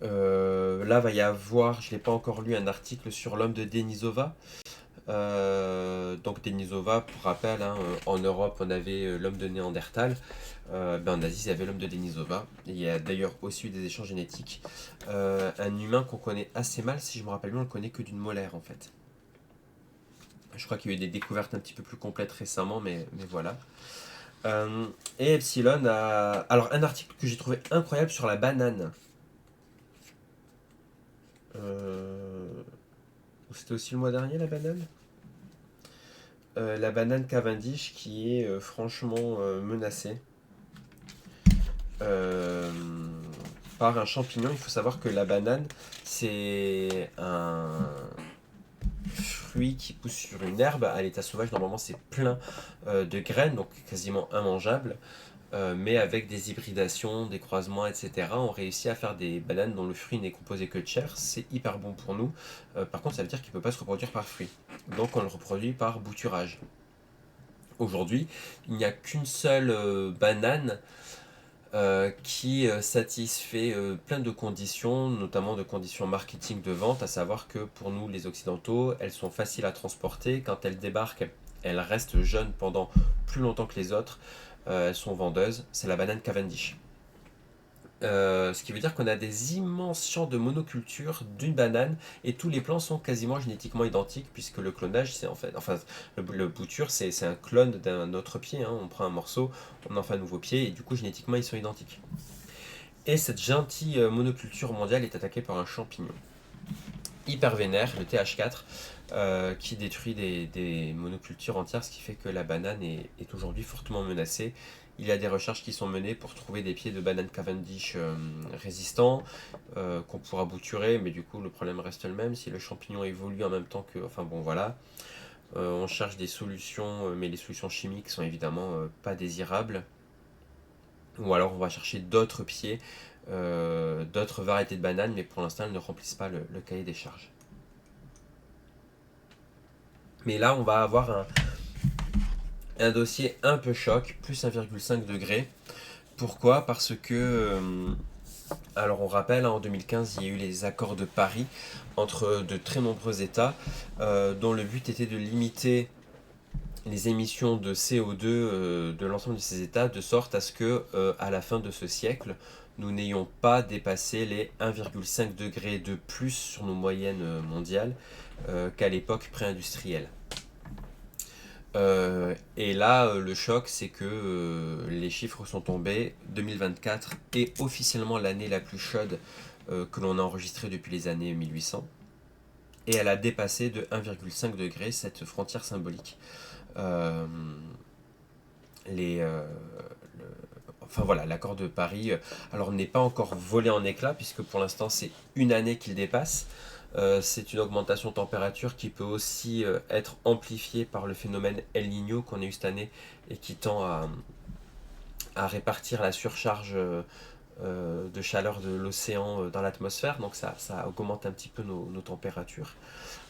Là, va y avoir, je ne l'ai pas encore lu, un article sur l'homme de Denisova. Donc Denisova, pour rappel, hein, en Europe on avait l'homme de Néandertal, en Asie il y avait l'homme de Denisova. Il y a d'ailleurs aussi eu des échanges génétiques. Un humain qu'on connaît assez mal, si je me rappelle bien, on le connaît que d'une molaire en fait. Je crois qu'il y a eu des découvertes un petit peu plus complètes récemment, mais voilà. Et Epsilon a... Alors un article que j'ai trouvé incroyable sur la banane. Euh, C'était aussi le mois dernier la banane. La banane Cavendish qui est franchement menacée. Euh, par un champignon. Il faut savoir que la banane, c'est un fruit qui pousse sur une herbe. À l'état sauvage, normalement, c'est plein de graines, donc quasiment immangeable. Mais avec des hybridations, des croisements, etc., on réussit à faire des bananes dont le fruit n'est composé que de chair. C'est hyper bon pour nous. Par contre, ça veut dire qu'il ne peut pas se reproduire par fruit. Donc on le reproduit par bouturage. Aujourd'hui, il n'y a qu'une seule banane qui satisfait plein de conditions, notamment de conditions marketing de vente, à savoir que pour nous les Occidentaux, elles sont faciles à transporter. Quand elles débarquent, elles restent jeunes pendant plus longtemps que les autres. Elles sont vendeuses. C'est la banane Cavendish. Ce qui veut dire qu'on a des immenses champs de monoculture d'une banane et tous les plants sont quasiment génétiquement identiques puisque le clonage c'est en fait, enfin le bouture c'est un clone d'un autre pied, hein. On prend un morceau, on en fait un nouveau pied et du coup génétiquement ils sont identiques. Et cette gentille monoculture mondiale est attaquée par un champignon hyper vénère, le TH4, qui détruit des monocultures entières, ce qui fait que la banane est aujourd'hui fortement menacée. Il y a des recherches qui sont menées pour trouver des pieds de banane Cavendish résistants, qu'on pourra bouturer, mais du coup le problème reste le même. Si le champignon évolue en même temps que... Enfin bon voilà. On cherche des solutions, mais les solutions chimiques sont évidemment pas désirables. Ou alors on va chercher d'autres pieds, d'autres variétés de bananes, mais pour l'instant elles ne remplissent pas le cahier des charges. Mais là on va avoir un dossier un peu choc, plus 1,5 degré. Pourquoi? Parce que, alors on rappelle, hein, en 2015, il y a eu les accords de Paris entre de très nombreux États, dont le but était de limiter les émissions de CO2 de l'ensemble de ces États, de sorte à ce que, à la fin de ce siècle, nous n'ayons pas dépassé les 1,5 degrés de plus sur nos moyennes mondiales qu'à l'époque pré-industrielle. Et là, le choc, c'est que les chiffres sont tombés. 2024 est officiellement l'année la plus chaude que l'on a enregistrée depuis les années 1800. Et elle a dépassé de 1,5 degré cette frontière symbolique. Les, le- enfin voilà, l'accord de Paris, alors n'est pas encore volé en éclats, puisque pour l'instant c'est une année qu'il dépasse. C'est une augmentation de température qui peut aussi être amplifiée par le phénomène El Niño qu'on a eu cette année et qui tend à répartir la surcharge de chaleur de l'océan dans l'atmosphère. Donc ça augmente un petit peu nos températures.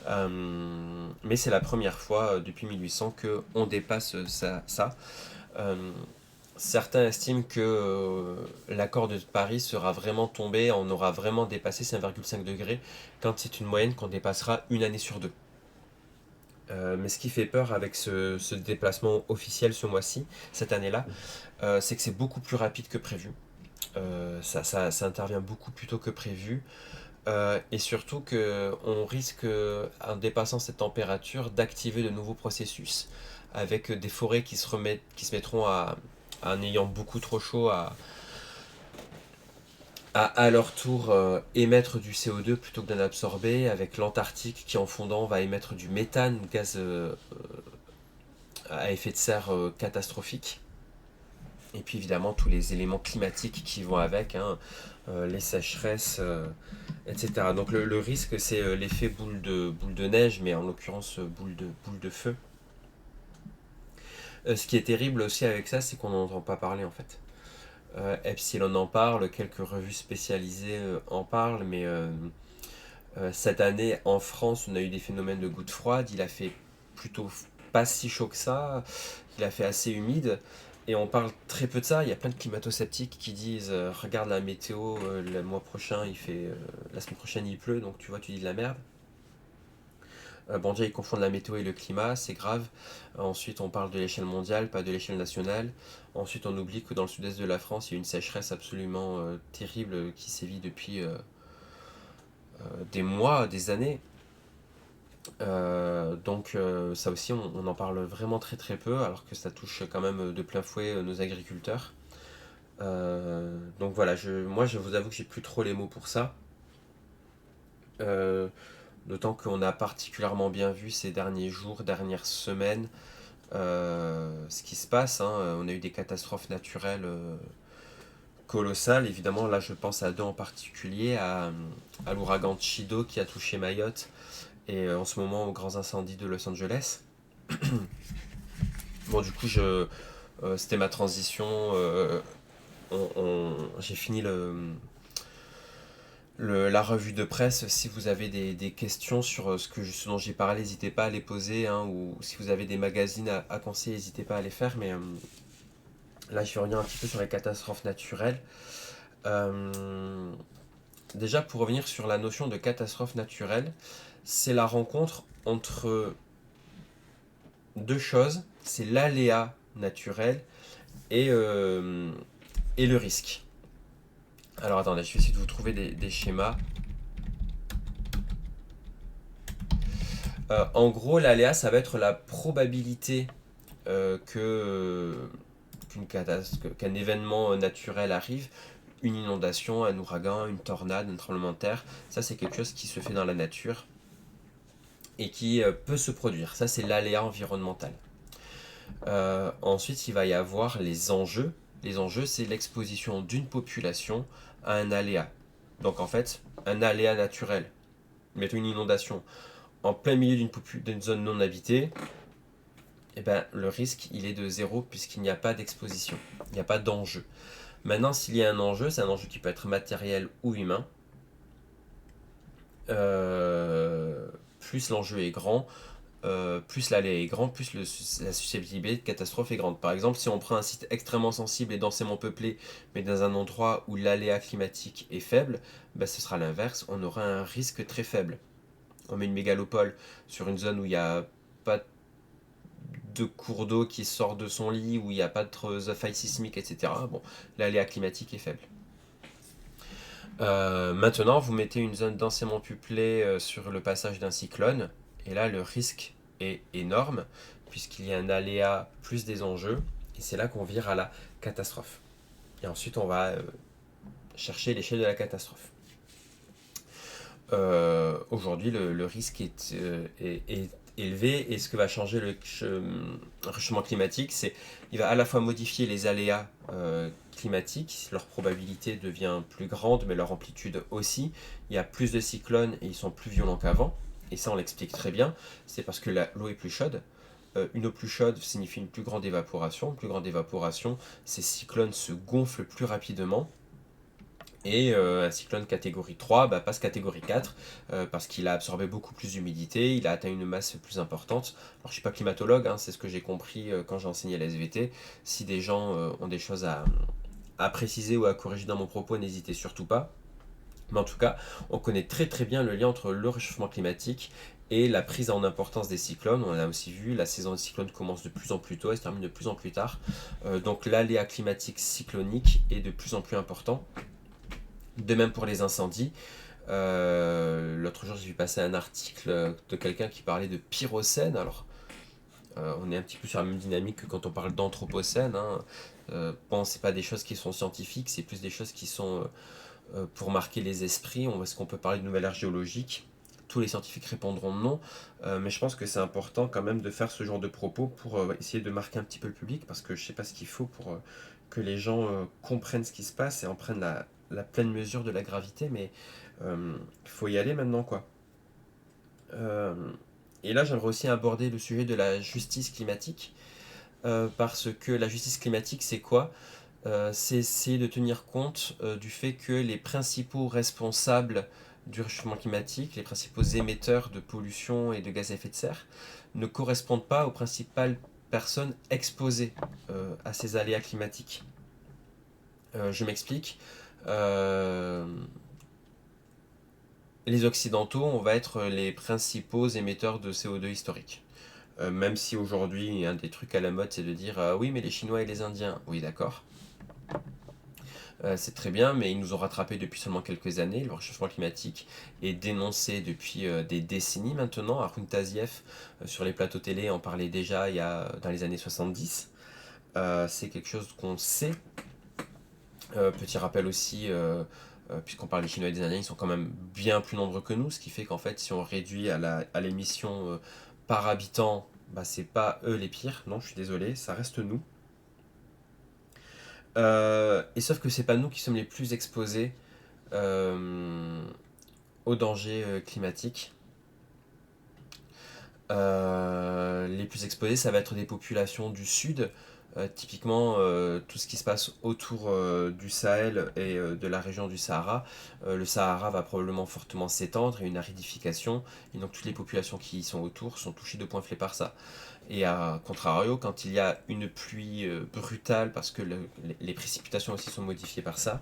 Mais c'est la première fois depuis 1800 qu'on dépasse ça. Euh, Certains estiment que l'accord de Paris sera vraiment tombé, on aura vraiment dépassé 5,5 degrés quand c'est une moyenne qu'on dépassera une année sur deux. Mais ce qui fait peur avec ce déplacement officiel ce mois-ci, cette année-là, c'est que c'est beaucoup plus rapide que prévu. Ça intervient beaucoup plus tôt que prévu. Et surtout qu'on risque, en dépassant cette température, d'activer de nouveaux processus avec des forêts qui se mettront en ayant beaucoup trop chaud à leur tour émettre du CO2 plutôt que d'en absorber, avec l'Antarctique qui en fondant va émettre du méthane, gaz à effet de serre catastrophique. Et puis évidemment tous les éléments climatiques qui vont avec, hein, les sécheresses, etc. Donc le risque c'est l'effet boule de neige, mais en l'occurrence boule de feu. Ce qui est terrible aussi avec ça, c'est qu'on n'en entend pas parler en fait. Epsilon en parle, quelques revues spécialisées en parlent, mais cette année en France, on a eu des phénomènes de gouttes froides. Il a fait plutôt pas si chaud que ça, il a fait assez humide. Et on parle très peu de ça. Il y a plein de climato-sceptiques qui disent regarde la météo, le mois prochain il fait, la semaine prochaine il pleut, donc tu vois, tu dis de la merde. Bon, déjà, ils confondent la météo et le climat, c'est grave. Ensuite, on parle de l'échelle mondiale, pas de l'échelle nationale. Ensuite, on oublie que dans le sud-est de la France, il y a une sécheresse absolument terrible qui sévit depuis des mois, des années. Ça aussi, on en parle vraiment très très peu, alors que ça touche quand même de plein fouet nos agriculteurs. Donc voilà, moi je vous avoue que j'ai plus trop les mots pour ça. Euh, D'autant qu'on a particulièrement bien vu ces derniers jours, dernières semaines, ce qui se passe, hein. On a eu des catastrophes naturelles colossales. Évidemment, là je pense à deux en particulier, à l'ouragan Chido qui a touché Mayotte et en ce moment aux grands incendies de Los Angeles. Bon, du coup, c'était ma transition. J'ai fini la revue de presse. Si vous avez des questions sur ce dont j'ai parlé, n'hésitez pas à les poser, hein, ou si vous avez des magazines à conseiller, n'hésitez pas à les faire. Mais là, je vais revenir un petit peu sur les catastrophes naturelles. Euh, Déjà, pour revenir sur la notion de catastrophe naturelle, c'est la rencontre entre deux choses. C'est l'aléa naturel et, euh, et le risque. Alors attendez, je vais essayer de vous trouver des schémas. En gros, l'aléa, ça va être la probabilité qu'un événement naturel arrive, une inondation, un ouragan, une tornade, un tremblement de terre. Ça, c'est quelque chose qui se fait dans la nature et qui peut se produire. Ça, c'est l'aléa environnemental. Ensuite, il va y avoir les enjeux. Les enjeux, c'est l'exposition d'une population à un aléa. Donc en fait, un aléa naturel, mettons une inondation, en plein milieu d'une zone non habitée, eh ben, le risque il est de zéro puisqu'il n'y a pas d'exposition, il n'y a pas d'enjeu. Maintenant, s'il y a un enjeu, c'est un enjeu qui peut être matériel ou humain. Plus l'enjeu est grand, plus l'aléa est grand, plus la susceptibilité de catastrophe est grande. Par exemple, si on prend un site extrêmement sensible et densément peuplé, mais dans un endroit où l'aléa climatique est faible, ben, ce sera l'inverse, on aura un risque très faible. On met une mégalopole sur une zone où il n'y a pas de cours d'eau qui sort de son lit, où il n'y a pas de faille sismique, etc. Bon, l'aléa climatique est faible. Maintenant, vous mettez une zone densément peuplée sur le passage d'un cyclone, et là, le risque est énorme, puisqu'il y a un aléa plus des enjeux, et c'est là qu'on vire à la catastrophe. Et ensuite, on va chercher l'échelle de la catastrophe. Aujourd'hui, le risque est élevé, et ce que va changer le réchauffement climatique, c'est qu'il va à la fois modifier les aléas climatiques, leur probabilité devient plus grande, mais leur amplitude aussi. Il y a plus de cyclones et ils sont plus violents qu'avant, et ça on l'explique très bien, c'est parce que l'eau est plus chaude. Une eau plus chaude signifie une plus grande évaporation. Une plus grande évaporation, ces cyclones se gonflent plus rapidement. Et un cyclone catégorie 3 bah, passe catégorie 4 parce qu'il a absorbé beaucoup plus d'humidité, il a atteint une masse plus importante. Alors je ne suis pas climatologue, hein, c'est ce que j'ai compris quand j'ai enseigné la SVT. Si des gens ont des choses à préciser ou à corriger dans mon propos, n'hésitez surtout pas. Mais en tout cas, on connaît très très bien le lien entre le réchauffement climatique et la prise en importance des cyclones. On a aussi vu, la saison des cyclones commence de plus en plus tôt et se termine de plus en plus tard. Donc l'aléa climatique cyclonique est de plus en plus important. De même pour les incendies. L'autre jour, j'ai vu passer un article de quelqu'un qui parlait de pyrocène. Alors, on est un petit peu sur la même dynamique que quand on parle d'anthropocène. Hein. Bon, c'est pas des choses qui sont scientifiques, c'est plus des choses qui sont pour marquer les esprits. Est-ce qu'on peut parler de nouvelle ère géologique? Tous les scientifiques répondront non, mais je pense que c'est important quand même de faire ce genre de propos pour essayer de marquer un petit peu le public, parce que je sais pas ce qu'il faut pour que les gens comprennent ce qui se passe et en prennent la pleine mesure de la gravité, mais il faut y aller maintenant, quoi. Euh, et là, j'aimerais aussi aborder le sujet de la justice climatique, parce que la justice climatique, c'est quoi? C'est essayer de tenir compte du fait que les principaux responsables du réchauffement climatique, les principaux émetteurs de pollution et de gaz à effet de serre, ne correspondent pas aux principales personnes exposées à ces aléas climatiques. Je m'explique. Euh, les Occidentaux, on va être les principaux émetteurs de CO2 historiques. Même si aujourd'hui, un des trucs à la mode, c'est de dire oui, mais les Chinois et les Indiens. Oui, d'accord. C'est très bien, mais ils nous ont rattrapés depuis seulement quelques années. Le réchauffement climatique est dénoncé depuis des décennies maintenant. Arun Taziev, sur les plateaux télé, en parlait déjà dans les années 70. C'est quelque chose qu'on sait. Petit rappel aussi, puisqu'on parle des Chinois et des Indiens, ils sont quand même bien plus nombreux que nous, ce qui fait qu'en fait, si on réduit à l'émission par habitant, bah, c'est pas eux les pires. Non, je suis désolé, ça reste nous. Et sauf que c'est pas nous qui sommes les plus exposés euh, aux dangers climatiques. Les plus exposés, ça va être des populations du sud, typiquement tout ce qui se passe autour du Sahel et de la région du Sahara. Le Sahara va probablement fortement s'étendre et une aridification, et donc toutes les populations qui y sont autour sont touchées de plein fouet par ça. Et à contrario, quand il y a une pluie brutale, parce que les précipitations aussi sont modifiées par ça,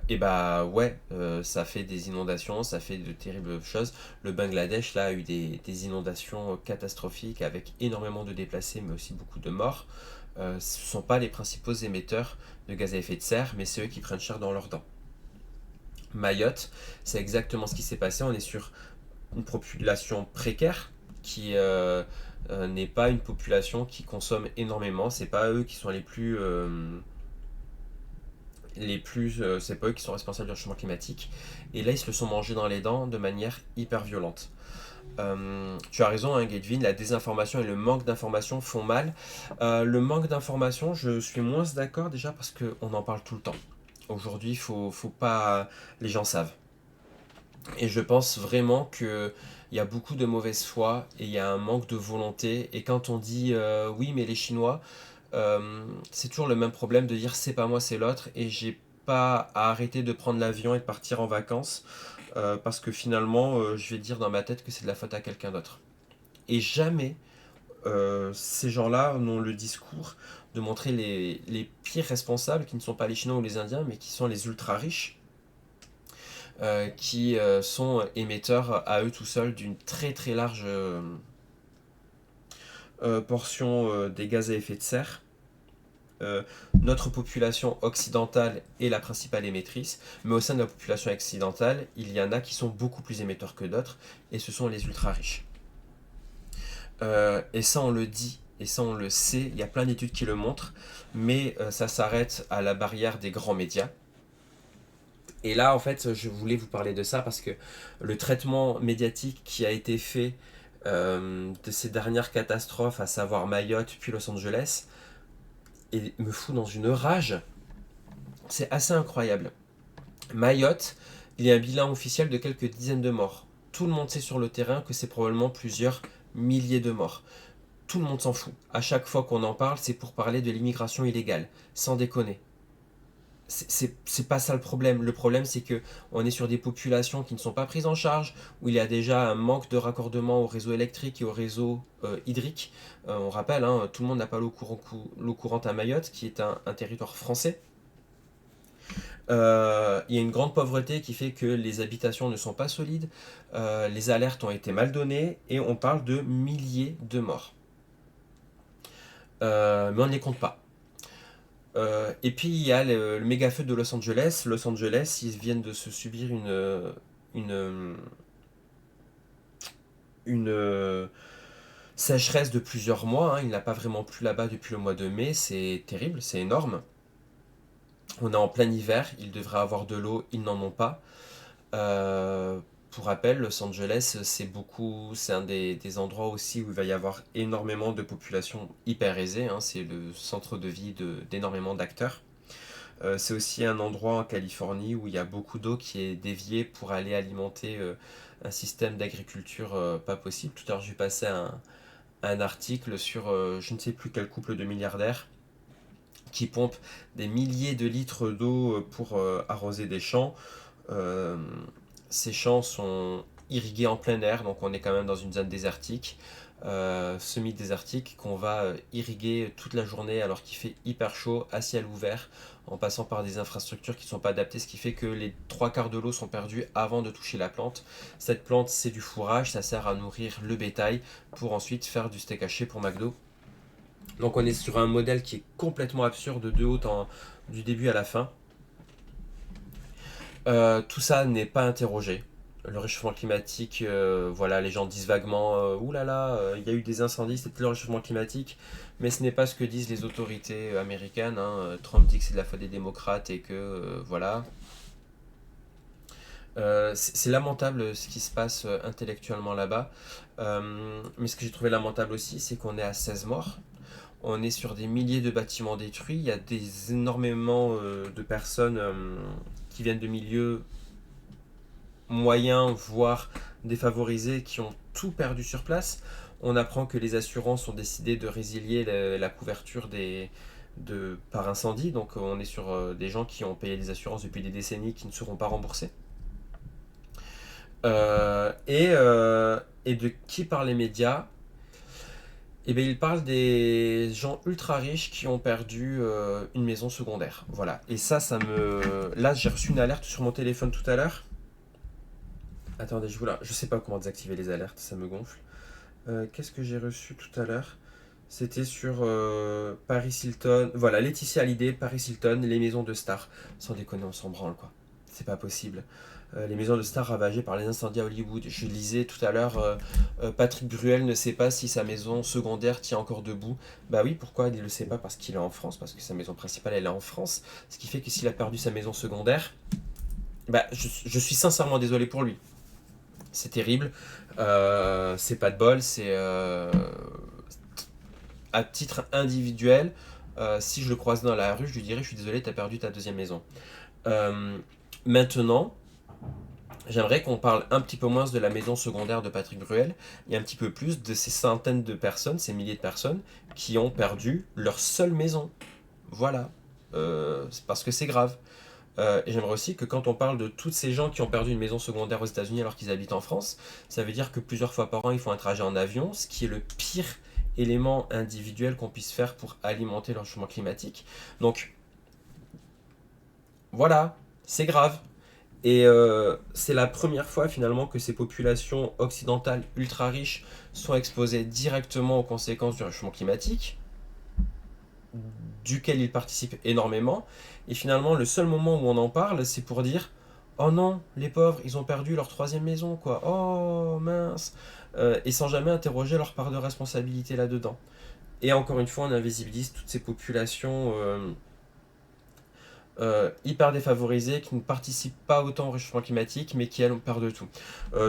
et bah ouais, ça fait des inondations, ça fait de terribles choses. Le Bangladesh là a eu des inondations catastrophiques avec énormément de déplacés mais aussi beaucoup de morts. Ce ne sont pas les principaux émetteurs de gaz à effet de serre, mais c'est eux qui prennent cher dans leurs dents. Mayotte, c'est exactement ce qui s'est passé. On est sur une population précaire qui n'est pas une population qui consomme énormément. C'est pas eux qui sont c'est pas eux qui sont responsables du réchauffement climatique. Et là, ils se le sont mangés dans les dents de manière hyper violente. Tu as raison, hein, Gatvin, la désinformation et le manque d'information font mal. Le manque d'information, je suis moins d'accord déjà parce qu'on en parle tout le temps. Aujourd'hui, faut pas. Les gens savent. Et je pense vraiment que il y a beaucoup de mauvaise foi et il y a un manque de volonté. Et quand on dit oui, mais les Chinois, c'est toujours le même problème de dire c'est pas moi, c'est l'autre. Et j'ai pas à arrêter de prendre l'avion et de partir en vacances parce que finalement, je vais dire dans ma tête que c'est de la faute à quelqu'un d'autre. Et jamais ces gens-là n'ont le discours de montrer les pires responsables qui ne sont pas les Chinois ou les Indiens, mais qui sont les ultra riches qui sont émetteurs à eux tout seuls d'une très très large portion des gaz à effet de serre. Notre population occidentale est la principale émettrice, mais au sein de la population occidentale, il y en a qui sont beaucoup plus émetteurs que d'autres, et ce sont les ultra riches. Et ça, on le dit, et ça, on le sait, il y a plein d'études qui le montrent, mais ça s'arrête à la barrière des grands médias. Et là, en fait, je voulais vous parler de ça parce que le traitement médiatique qui a été fait de ces dernières catastrophes, à savoir Mayotte puis Los Angeles, et me fout dans une rage. C'est assez incroyable. Mayotte, il y a un bilan officiel de quelques dizaines de morts. Tout le monde sait sur le terrain que c'est probablement plusieurs milliers de morts. Tout le monde s'en fout. À chaque fois qu'on en parle, c'est pour parler de l'immigration illégale. Sans déconner. C'est pas ça le problème. Le problème, c'est que on est sur des populations qui ne sont pas prises en charge, où il y a déjà un manque de raccordement au réseau électrique et au réseau hydrique. On rappelle, hein, tout le monde n'a pas l'eau courante à Mayotte, qui est un territoire français. Il y a une grande pauvreté qui fait que les habitations ne sont pas solides, les alertes ont été mal données, et on parle de milliers de morts. Mais on ne les compte pas. Et puis il y a le méga feu de Los Angeles. Los Angeles, ils viennent de se subir une, une sécheresse de plusieurs mois, hein. Il n'a pas vraiment plu là-bas depuis le mois de mai. C'est terrible, c'est énorme. On est en plein hiver, ils devraient avoir de l'eau, ils n'en ont pas. Euh, pour rappel, Los Angeles, c'est un des endroits aussi où il va y avoir énormément de populations hyper aisées, hein. C'est le centre de vie d'énormément d'acteurs. C'est aussi un endroit en Californie où il y a beaucoup d'eau qui est déviée pour aller alimenter un système d'agriculture pas possible. Tout à l'heure, j'ai passé un article sur je ne sais plus quel couple de milliardaires qui pompe des milliers de litres d'eau pour arroser des champs. Euh, Ces champs sont irrigués en plein air, donc on est quand même dans une zone désertique, semi-désertique, qu'on va irriguer toute la journée alors qu'il fait hyper chaud, à ciel ouvert, en passant par des infrastructures qui ne sont pas adaptées, ce qui fait que les trois quarts de l'eau sont perdus avant de toucher la plante. Cette plante, c'est du fourrage, ça sert à nourrir le bétail pour ensuite faire du steak haché pour McDo. Donc on est sur un modèle qui est complètement absurde de haut du début à la fin. Tout ça n'est pas interrogé. Le réchauffement climatique, voilà, les gens disent vaguement oulala, il y a eu des incendies, c'était le réchauffement climatique, mais ce n'est pas ce que disent les autorités américaines, hein. Trump dit que c'est de la faute des démocrates et que voilà. C'est lamentable ce qui se passe intellectuellement là-bas, mais ce que j'ai trouvé lamentable aussi, c'est qu'on est à 16 morts. On est sur des milliers de bâtiments détruits. Il y a énormément de personnes qui viennent de milieux moyens, voire défavorisés, qui ont tout perdu sur place. On apprend que les assurances ont décidé de résilier la couverture par incendie. Donc on est sur des gens qui ont payé des assurances depuis des décennies qui ne seront pas remboursées. Et de qui parlent les médias? Eh bien, ils parlent des gens ultra riches qui ont perdu une maison secondaire. Voilà. Et ça Là, j'ai reçu une alerte sur mon téléphone tout à l'heure. Attendez, je sais pas comment désactiver les alertes, ça me gonfle. Qu'est-ce que j'ai reçu tout à l'heure? C'était sur Paris Hilton. Voilà, Laetitia Hallyday, Paris Hilton, les maisons de stars. Sans déconner, on s'en branle, quoi. C'est pas possible. Les maisons de stars ravagées par les incendies à Hollywood. Je lisais tout à l'heure, Patrick Bruel ne sait pas si sa maison secondaire tient encore debout. Bah oui, pourquoi il ne le sait pas? Parce qu'il est en France, parce que sa maison principale elle est en France. Ce qui fait que s'il a perdu sa maison secondaire, bah je suis sincèrement désolé pour lui. C'est terrible, c'est pas de bol, c'est à titre individuel. Si je le croise dans la rue, je lui dirais je suis désolé, t'as perdu ta deuxième maison. Maintenant, j'aimerais qu'on parle un petit peu moins de la maison secondaire de Patrick Bruel et un petit peu plus de ces centaines de personnes, ces milliers de personnes qui ont perdu leur seule maison. Voilà. C'est parce que c'est grave. Et j'aimerais aussi que quand on parle de tous ces gens qui ont perdu une maison secondaire aux États-Unis alors qu'ils habitent en France, ça veut dire que plusieurs fois par an ils font un trajet en avion, ce qui est le pire élément individuel qu'on puisse faire pour alimenter le changement climatique. Donc voilà, c'est grave. Et c'est la première fois finalement que ces populations occidentales ultra riches sont exposées directement aux conséquences du réchauffement climatique, duquel ils participent énormément. Et finalement, le seul moment où on en parle, c'est pour dire oh non, les pauvres, ils ont perdu leur troisième maison, quoi. Oh mince. Et sans jamais interroger leur part de responsabilité là-dedans. Et encore une fois, on invisibilise toutes ces populations hyper défavorisées qui ne participent pas autant au réchauffement climatique, mais qui elles ont peur de tout.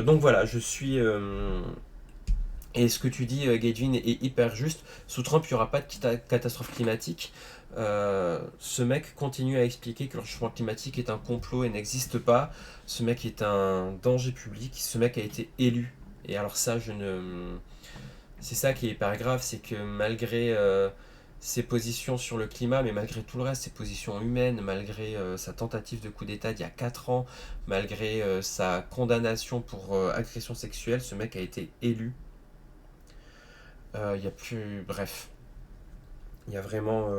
Donc voilà, je suis. Et ce que tu dis, Gaijin, est hyper juste. Sous Trump, il n'y aura pas de catastrophe climatique. Ce mec continue à expliquer que le réchauffement climatique est un complot et n'existe pas. Ce mec est un danger public. Ce mec a été élu. Et alors ça, c'est ça qui est hyper grave, c'est que malgré ses positions sur le climat, mais malgré tout le reste, ses positions humaines, malgré sa tentative de coup d'État d'il y a 4 ans, malgré sa condamnation pour agression sexuelle, ce mec a été élu. Il y a plus... Bref. Il y a vraiment...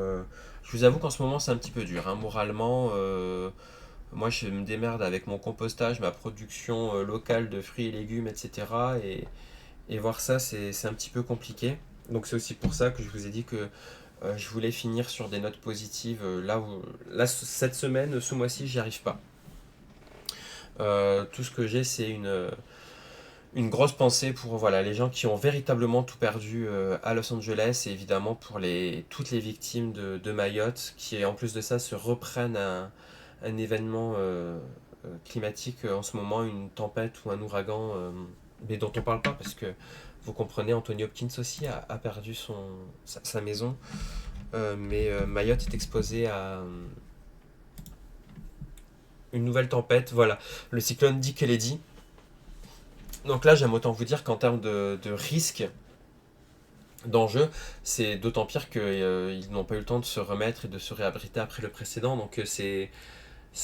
Je vous avoue qu'en ce moment, c'est un petit peu dur. Hein. Moralement, moi, je me démerde avec mon compostage, ma production locale de fruits et légumes, etc. Et voir ça, c'est un petit peu compliqué. Donc c'est aussi pour ça que je vous ai dit que je voulais finir sur des notes positives. Là, cette semaine, ce mois-ci, j'y arrive pas. Tout ce que j'ai, c'est une grosse pensée pour voilà, les gens qui ont véritablement tout perdu à Los Angeles et évidemment pour toutes les victimes de Mayotte qui en plus de ça se reprennent un événement climatique en ce moment, une tempête ou un ouragan, mais dont on parle pas parce que vous comprenez, Anthony Hopkins aussi a perdu sa maison, mais Mayotte est exposé à une nouvelle tempête, voilà, le cyclone Dick Kennedy. Donc là, j'aime autant vous dire qu'en termes de risque, d'enjeu, c'est d'autant pire qu'ils n'ont pas eu le temps de se remettre et de se réabriter après le précédent. Donc c'est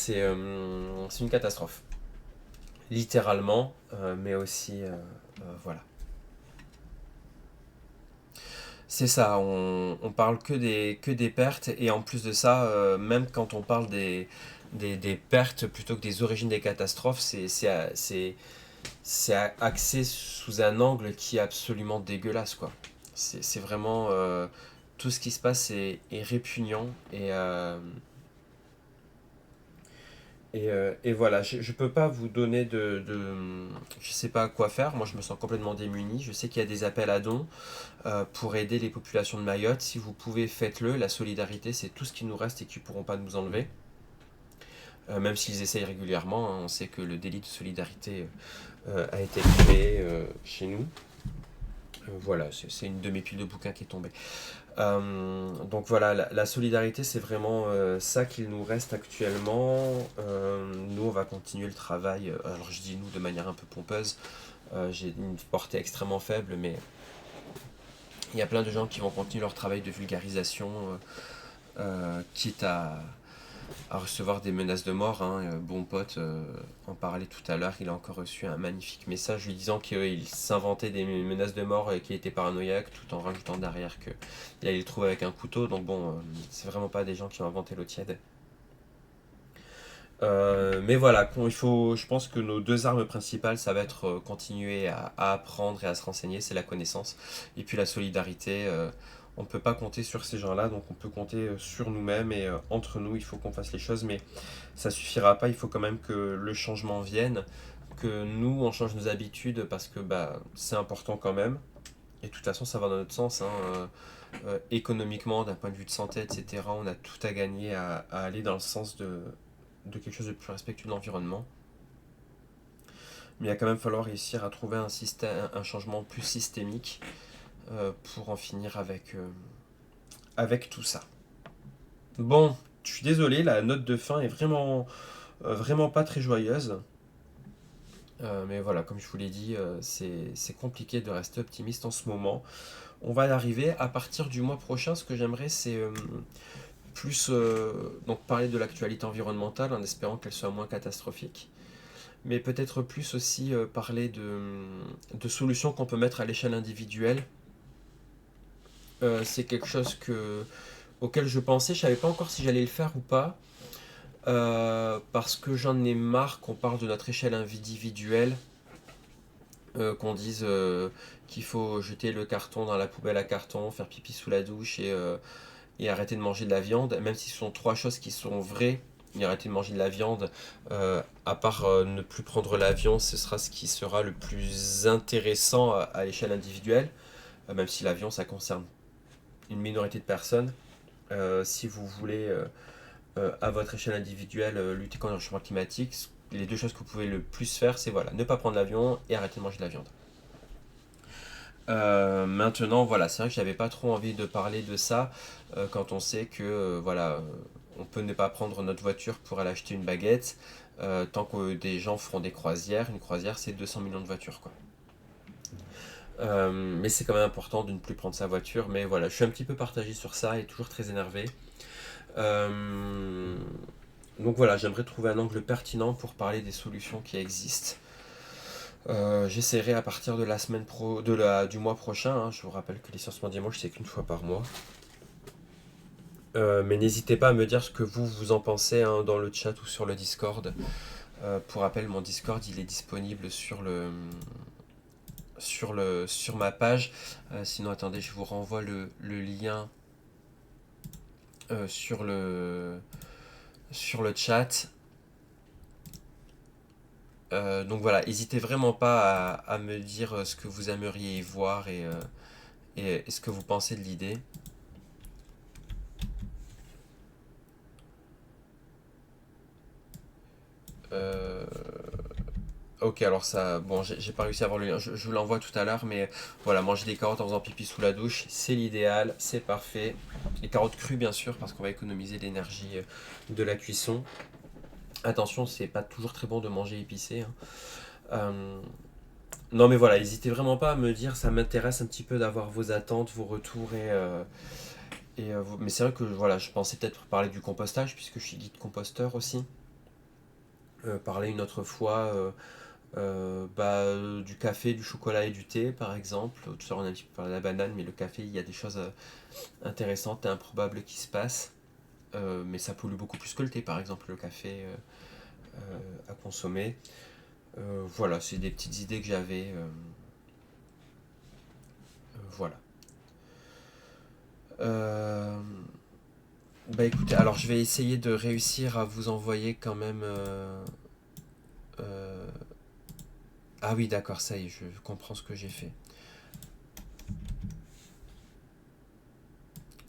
une catastrophe. Littéralement, mais aussi... voilà. C'est ça, on parle que des pertes et en plus de ça, même quand on parle des pertes plutôt que des origines des catastrophes, c'est axé sous un angle qui est absolument dégueulasse, quoi. C'est vraiment... tout ce qui se passe est répugnant et voilà, je peux pas vous donner je sais pas quoi faire, moi je me sens complètement démuni, je sais qu'il y a des appels à dons pour aider les populations de Mayotte, si vous pouvez faites-le, la solidarité c'est tout ce qui nous reste et qu'ils pourront pas nous enlever. Même s'ils essayent régulièrement, hein, on sait que le délit de solidarité a été créé chez nous. Voilà, c'est une de mes piles de bouquins qui est tombée. Donc voilà, la solidarité, c'est vraiment ça qu'il nous reste actuellement. Nous, on va continuer le travail. Alors je dis nous de manière un peu pompeuse. J'ai une portée extrêmement faible, mais il y a plein de gens qui vont continuer leur travail de vulgarisation, quitte à recevoir des menaces de mort. Hein. Bon pote en parlait tout à l'heure, il a encore reçu un magnifique message lui disant qu'il s'inventait des menaces de mort et qu'il était paranoïaque, tout en rajoutant derrière qu'il allait le trouver avec un couteau. Donc bon, c'est vraiment pas des gens qui ont inventé l'eau tiède. Mais voilà, je pense que nos deux armes principales, ça va être continuer à apprendre et à se renseigner, c'est la connaissance. Et puis la solidarité, on ne peut pas compter sur ces gens-là, donc on peut compter sur nous-mêmes et entre nous, il faut qu'on fasse les choses, mais ça suffira pas, il faut quand même que le changement vienne, que nous, on change nos habitudes parce que bah, c'est important quand même. Et de toute façon, ça va dans notre sens. Hein, économiquement, d'un point de vue de santé, etc., on a tout à gagner à aller dans le sens de quelque chose de plus respectueux de l'environnement. Mais il va quand même falloir réussir à trouver un système, un changement plus systémique pour en finir avec tout ça. Bon, je suis désolé, la note de fin est vraiment pas très joyeuse. Mais voilà, comme je vous l'ai dit, c'est compliqué de rester optimiste en ce moment. On va y arriver. À partir du mois prochain, ce que j'aimerais, c'est plus donc parler de l'actualité environnementale en espérant qu'elle soit moins catastrophique. Mais peut-être plus aussi parler de solutions qu'on peut mettre à l'échelle individuelle. C'est quelque chose auquel je pensais, je savais pas encore si j'allais le faire ou pas, parce que j'en ai marre qu'on parle de notre échelle individuelle, qu'on dise qu'il faut jeter le carton dans la poubelle à carton, faire pipi sous la douche et arrêter de manger de la viande, même si ce sont trois choses qui sont vraies. Et arrêter de manger de la viande, à part ne plus prendre l'avion, ce sera ce qui sera le plus intéressant à l'échelle individuelle, même si l'avion ça concerne une minorité de personnes. Si vous voulez, à votre échelle individuelle, lutter contre le changement climatique, les deux choses que vous pouvez le plus faire, c'est voilà, ne pas prendre l'avion et arrêter de manger de la viande. Maintenant, voilà, c'est vrai que j'avais pas trop envie de parler de ça quand on sait que voilà, on peut ne pas prendre notre voiture pour aller acheter une baguette tant que des gens feront des croisières. Une croisière, c'est 200 millions de voitures, quoi. Mais c'est quand même important de ne plus prendre sa voiture. Mais voilà, je suis un petit peu partagé sur ça et toujours très énervé. Euh, donc voilà, j'aimerais trouver un angle pertinent pour parler des solutions qui existent. J'essaierai à partir de la semaine du mois prochain. Hein. Je vous rappelle que les Sciences Dimanche, c'est qu'une fois par mois. Mais n'hésitez pas à me dire ce que vous en pensez hein, dans le chat ou sur le Discord. Pour rappel, mon Discord, il est disponible sur ma page. Sinon, attendez, je vous renvoie le lien sur le chat. Donc voilà, n'hésitez vraiment pas à me dire ce que vous aimeriez y voir et ce que vous pensez de l'idée. Euh, Ok, alors ça, bon, j'ai pas réussi à avoir le lien, je vous l'envoie tout à l'heure, mais voilà, manger des carottes en faisant pipi sous la douche, c'est l'idéal, c'est parfait. Les carottes crues, bien sûr, parce qu'on va économiser l'énergie de la cuisson. Attention, c'est pas toujours très bon de manger épicé. Hein. Euh, non, mais voilà, n'hésitez vraiment pas à me dire, ça m'intéresse un petit peu d'avoir vos attentes, vos retours mais c'est vrai que voilà, je pensais peut-être parler du compostage, puisque je suis guide composteur aussi. Parler une autre fois. Du café, du chocolat et du thé par exemple. Tout à l'heure on a un petit peu parlé de la banane, mais le café, il y a des choses intéressantes et improbables qui se passent. Mais ça pollue beaucoup plus que le thé par exemple, le café à consommer. Voilà, c'est des petites idées que j'avais. Voilà. Euh, Bah écoutez, alors je vais essayer de réussir à vous envoyer quand même. Euh, Ah oui, d'accord, ça y est, je comprends ce que j'ai fait.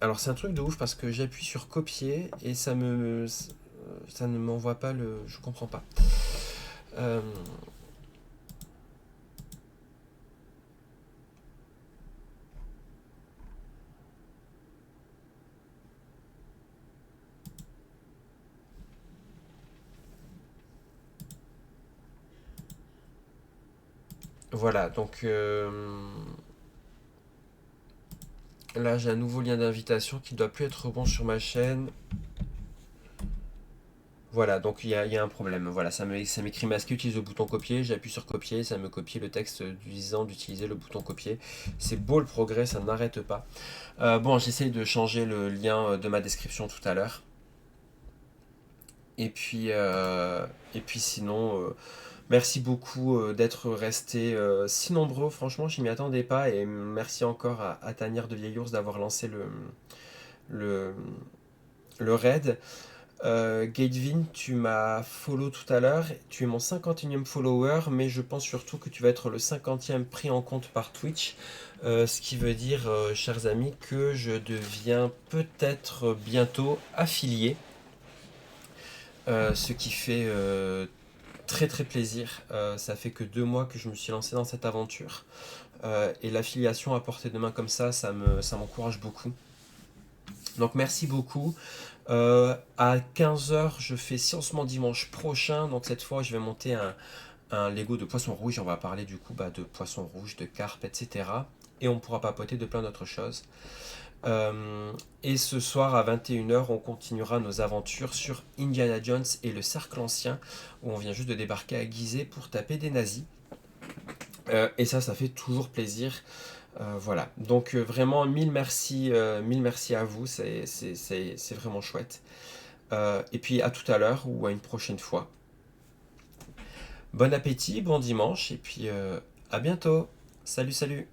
Alors c'est un truc de ouf parce que j'appuie sur copier et ça ne m'envoie pas le. Je comprends pas. Euh, Voilà, donc là j'ai un nouveau lien d'invitation qui ne doit plus être bon sur ma chaîne. Voilà, donc il y a un problème. Voilà, ça m'écrit masqué, utilise le bouton copier. J'appuie sur copier, ça me copie le texte disant d'utiliser le bouton copier. C'est beau le progrès, ça n'arrête pas. Bon, j'essaye de changer le lien de ma description tout à l'heure. Et puis, sinon, merci beaucoup d'être restés si nombreux. Franchement, je m'y attendais pas. Et merci encore à Tanière de Vieil Ours d'avoir lancé le, le raid. Gatevin, tu m'as follow tout à l'heure. Tu es mon 51e follower, mais je pense surtout que tu vas être le 50e pris en compte par Twitch. Ce qui veut dire, chers amis, que je deviens peut-être bientôt affilié. Ce qui fait très très plaisir. Ça fait que 2 mois que je me suis lancé dans cette aventure. Et l'affiliation à portée de main comme ça m'encourage beaucoup. Donc merci beaucoup. À 15 h, je fais Sciencement Dimanche prochain. Donc cette fois, je vais monter un Lego de poisson rouge. On va parler du coup de poisson rouge, de carpe, etc. Et on pourra papoter de plein d'autres choses. Et ce soir à 21 h, on continuera nos aventures sur Indiana Jones et le Cercle Ancien, où on vient juste de débarquer à Gizeh pour taper des nazis. Et ça fait toujours plaisir. Voilà, donc vraiment mille merci à vous, c'est vraiment chouette. Et puis à tout à l'heure ou à une prochaine fois. Bon appétit, bon dimanche, et puis à bientôt. Salut, salut.